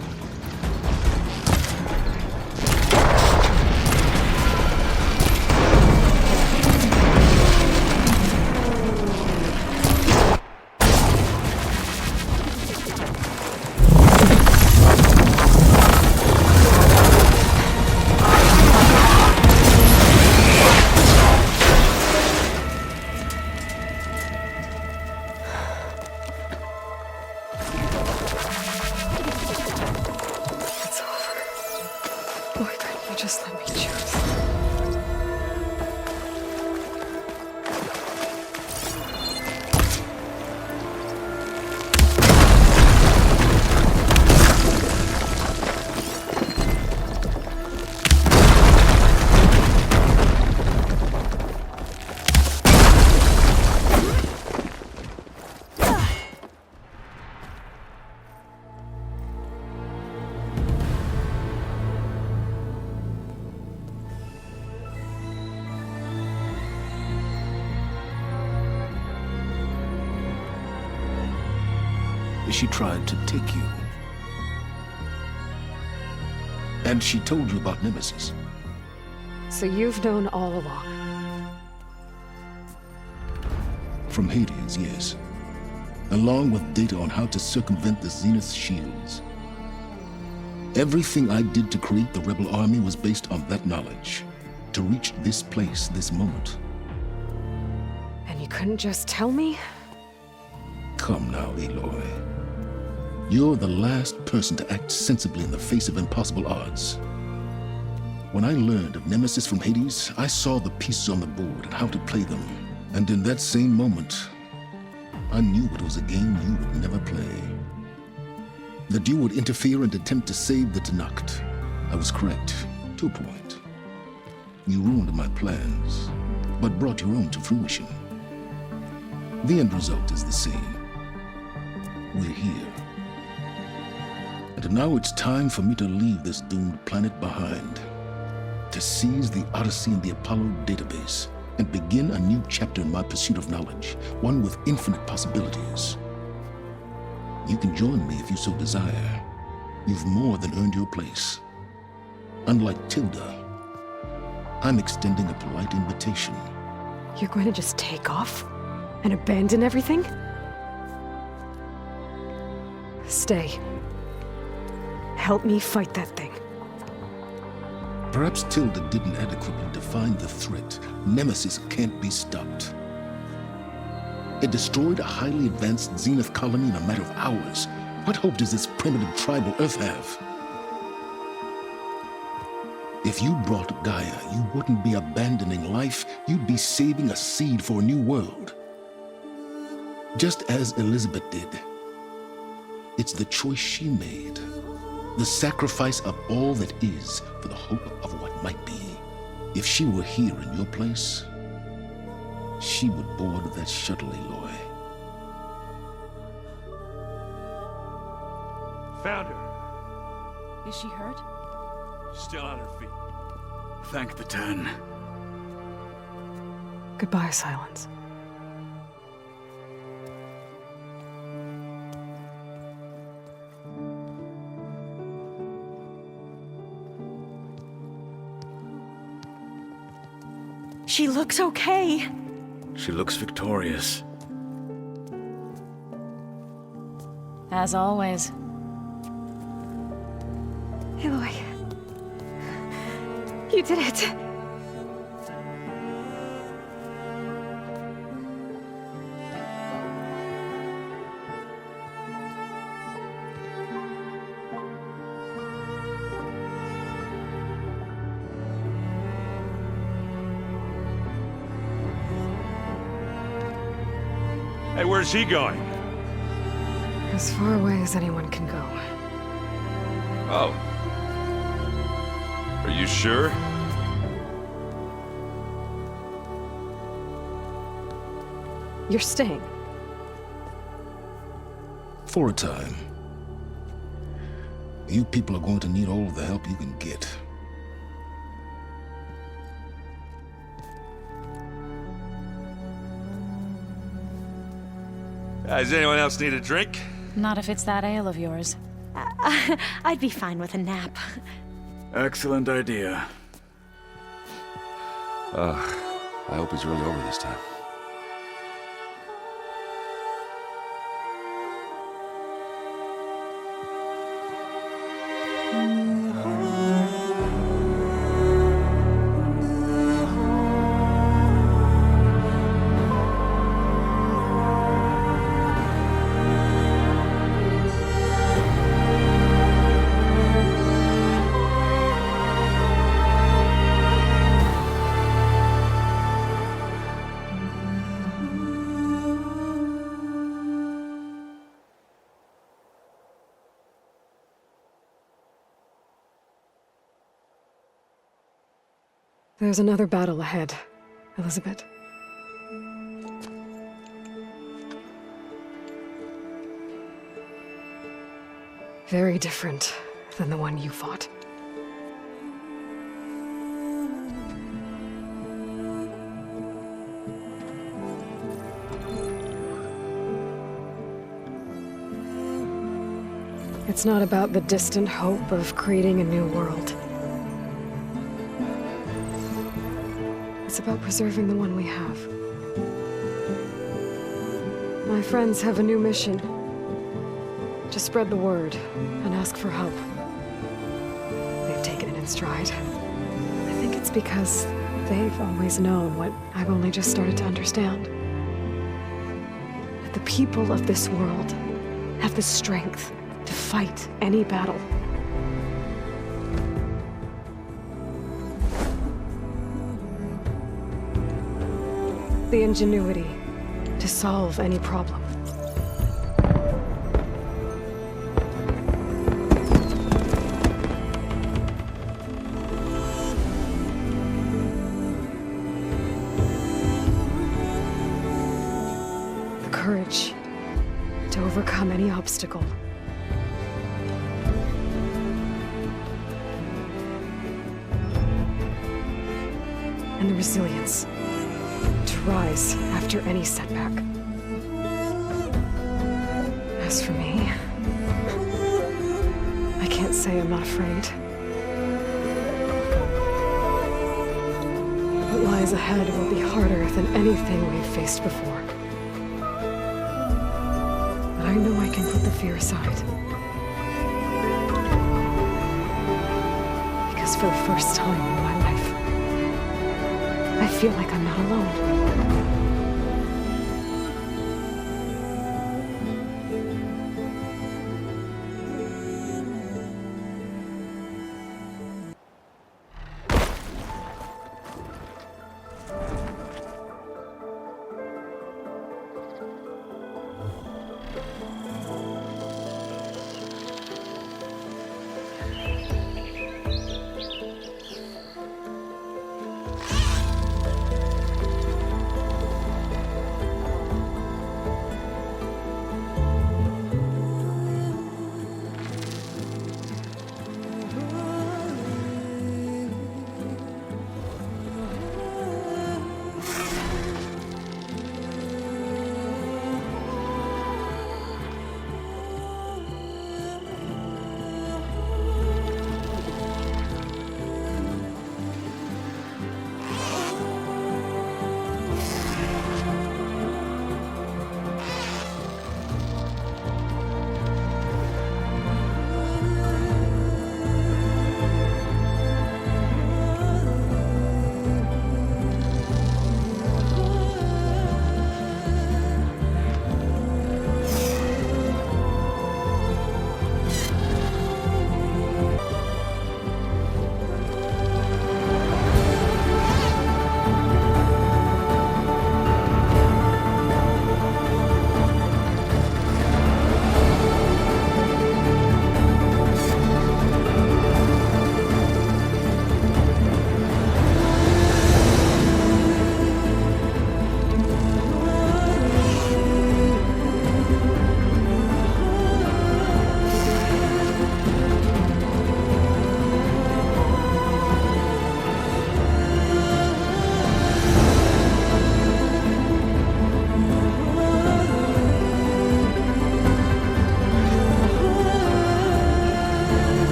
Speaker 1: It's over. Why couldn't you just let me choose?
Speaker 4: She tried to take you. And she told you about Nemesis.
Speaker 1: So you've known all along.
Speaker 4: From Hades, yes. Along with data on how to circumvent the Zenith shields. Everything I did to create the rebel army was based on that knowledge. To reach this place, this moment.
Speaker 1: And you couldn't just tell me?
Speaker 4: Come now, Aloy. You're the last person to act sensibly in the face of impossible odds. When I learned of Nemesis from Hades, I saw the pieces on the board and how to play them. And in that same moment, I knew it was a game you would never play. That you would interfere and attempt to save the TAMAT. I was correct, to a point. You ruined my plans, but brought your own to fruition. The end result is the same. We're here. And now it's time for me to leave this doomed planet behind. To seize the Odyssey and the Apollo database and begin a new chapter in my pursuit of knowledge, one with infinite possibilities. You can join me if you so desire. You've more than earned your place. Unlike Tilda, I'm extending a polite invitation.
Speaker 1: You're going to just take off? And abandon everything? Stay. Help me fight that thing.
Speaker 4: Perhaps Tilda didn't adequately define the threat. Nemesis can't be stopped. It destroyed a highly advanced Zenith colony in a matter of hours. What hope does this primitive tribal Earth have? If you brought Gaia, you wouldn't be abandoning life, you'd be saving a seed for a new world. Just as Elizabeth did. It's the choice she made. The sacrifice of all that is for the hope of what might be. If she were here in your place, she would board that shuttle, Aloy.
Speaker 3: Found her.
Speaker 8: Is she hurt?
Speaker 3: Still on her feet.
Speaker 11: Thank the 10.
Speaker 1: Goodbye, Silence.
Speaker 5: She looks okay.
Speaker 11: She looks victorious.
Speaker 8: As always.
Speaker 1: Aloy. You did it.
Speaker 3: Hey, where's he going?
Speaker 1: As far away as anyone can go.
Speaker 3: Oh. Are you sure?
Speaker 1: You're staying.
Speaker 4: For a time. You people are going to need all of the help you can get.
Speaker 3: Does anyone else need a drink?
Speaker 8: Not if it's that ale of yours.
Speaker 5: I'd be fine with a nap.
Speaker 11: Excellent idea.
Speaker 12: I hope it's really over this time.
Speaker 1: There's another battle ahead, Elizabeth. Very different than the one you fought. It's not about the distant hope of creating a new world. It's about preserving the one we have. My friends have a new mission. To spread the word and ask for help. They've taken it in stride. I think it's because they've always known what I've only just started to understand. That the people of this world have the strength to fight any battle. The ingenuity to solve any problem. The courage to overcome any obstacle. And the resilience to rise after any setback. As for me, I can't say I'm not afraid. What lies ahead will be harder than anything we've faced before. But I know I can put the fear aside. Because for the first time in my life, I feel like I'm not alone.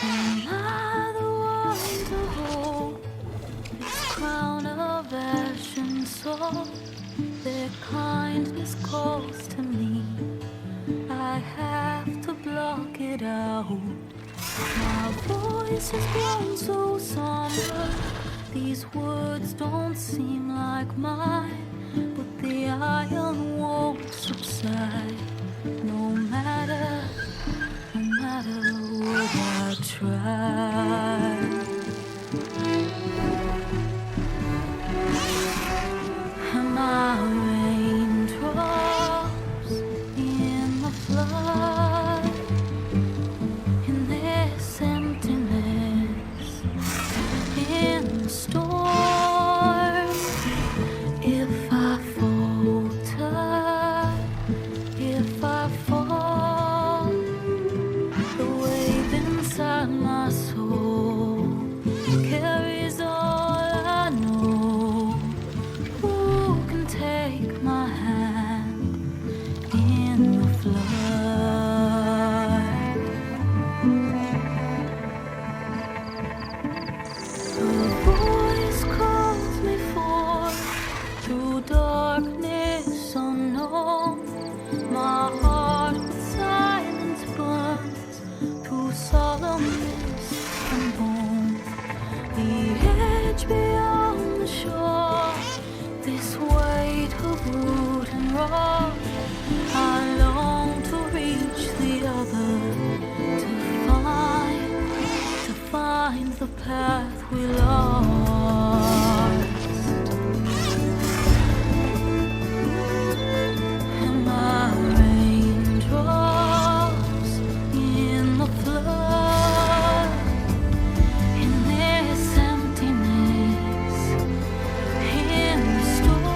Speaker 13: Am I the one to hold this crown of ash and salt? Their kindness calls to me. I have to block it out. My voice has grown so somber. These words don't seem like mine, but the iron won't subside. No matter what I try. Am I raindrops in the flood? In this emptiness, in the storm. If I falter, if I fall, the wave inside my soul carries all I know. Who can take my hand in the flood? A voice calls me forth through darkness unknown. My heart with silence burns through solemnness and bones. The edge beyond the shore, this weight of root and rock. I long to reach the other, to find the path we lost. Am I raindrops in the flood? In this emptiness, in the storm.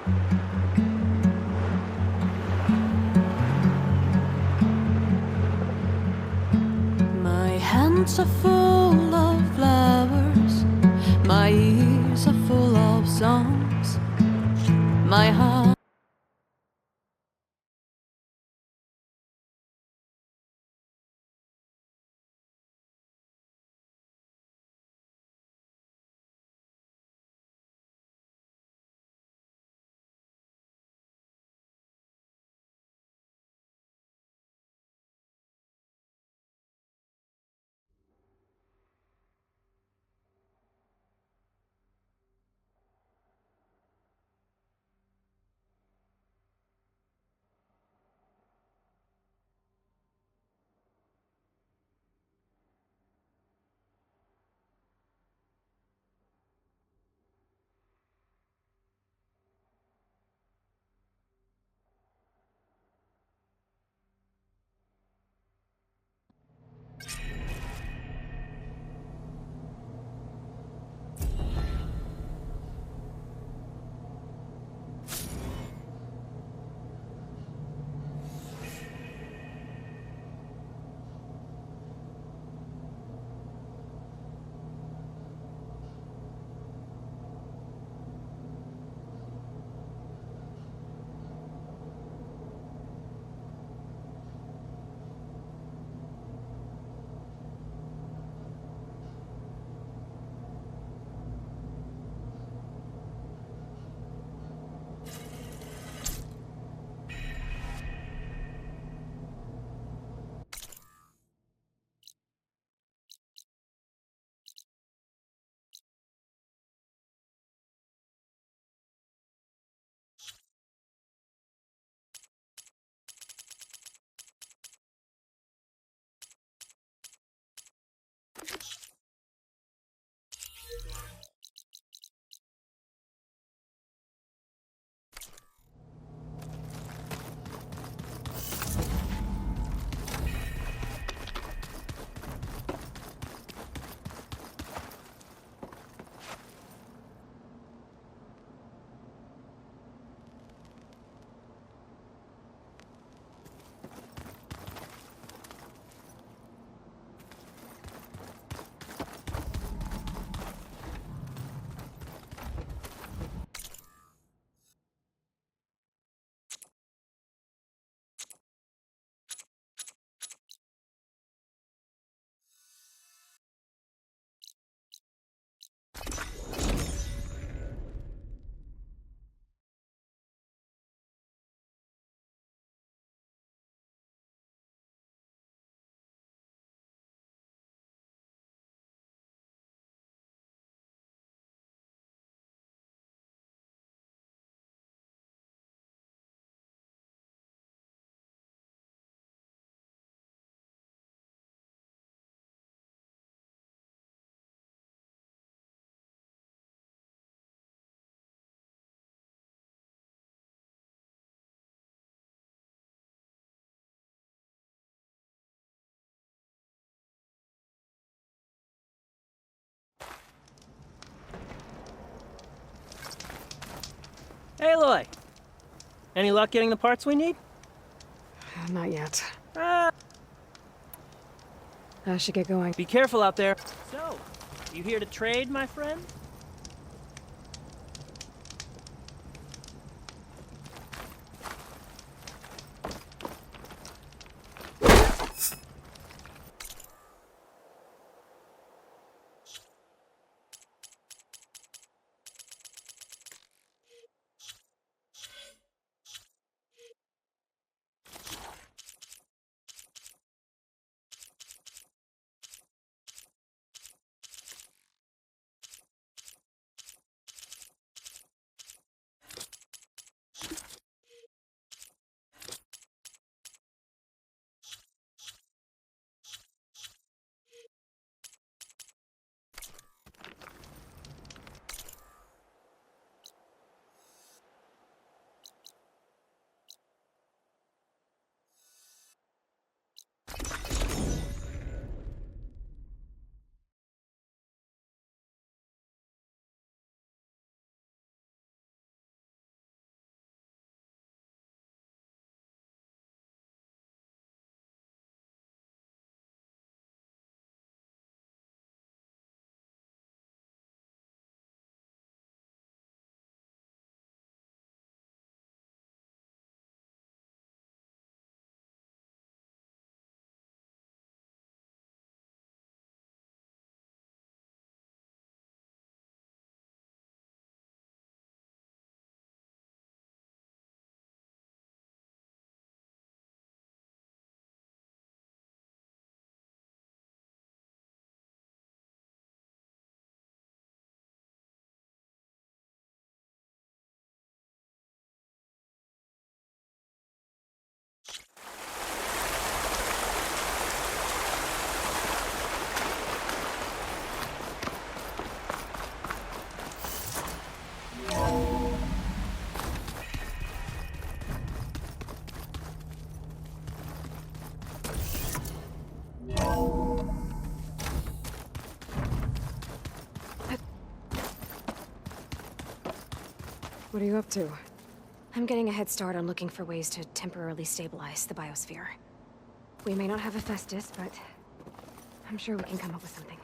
Speaker 13: My hands are full of flowers, my ears are full of songs, my heart.
Speaker 14: Hey, Aloy. Any luck getting the parts we need?
Speaker 1: Not yet.
Speaker 14: Ah,
Speaker 1: I should get going.
Speaker 14: be careful out there. So, you here to trade, my friend?
Speaker 1: What are you up to?
Speaker 15: I'm getting a head start on looking for ways to temporarily stabilize the biosphere. We may not have Hephaestus, but I'm sure we can come up with something.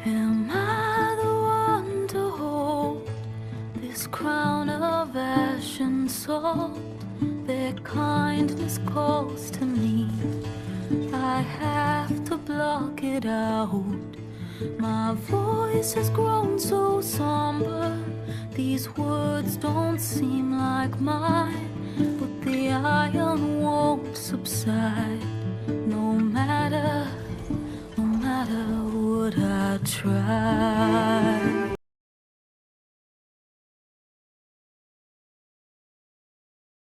Speaker 13: Am I the one to hold this crown of ash and salt? Their kindness calls to me. I have to block it out. My voice has grown so somber. These words don't seem like mine, but the iron won't subside. No matter what I try.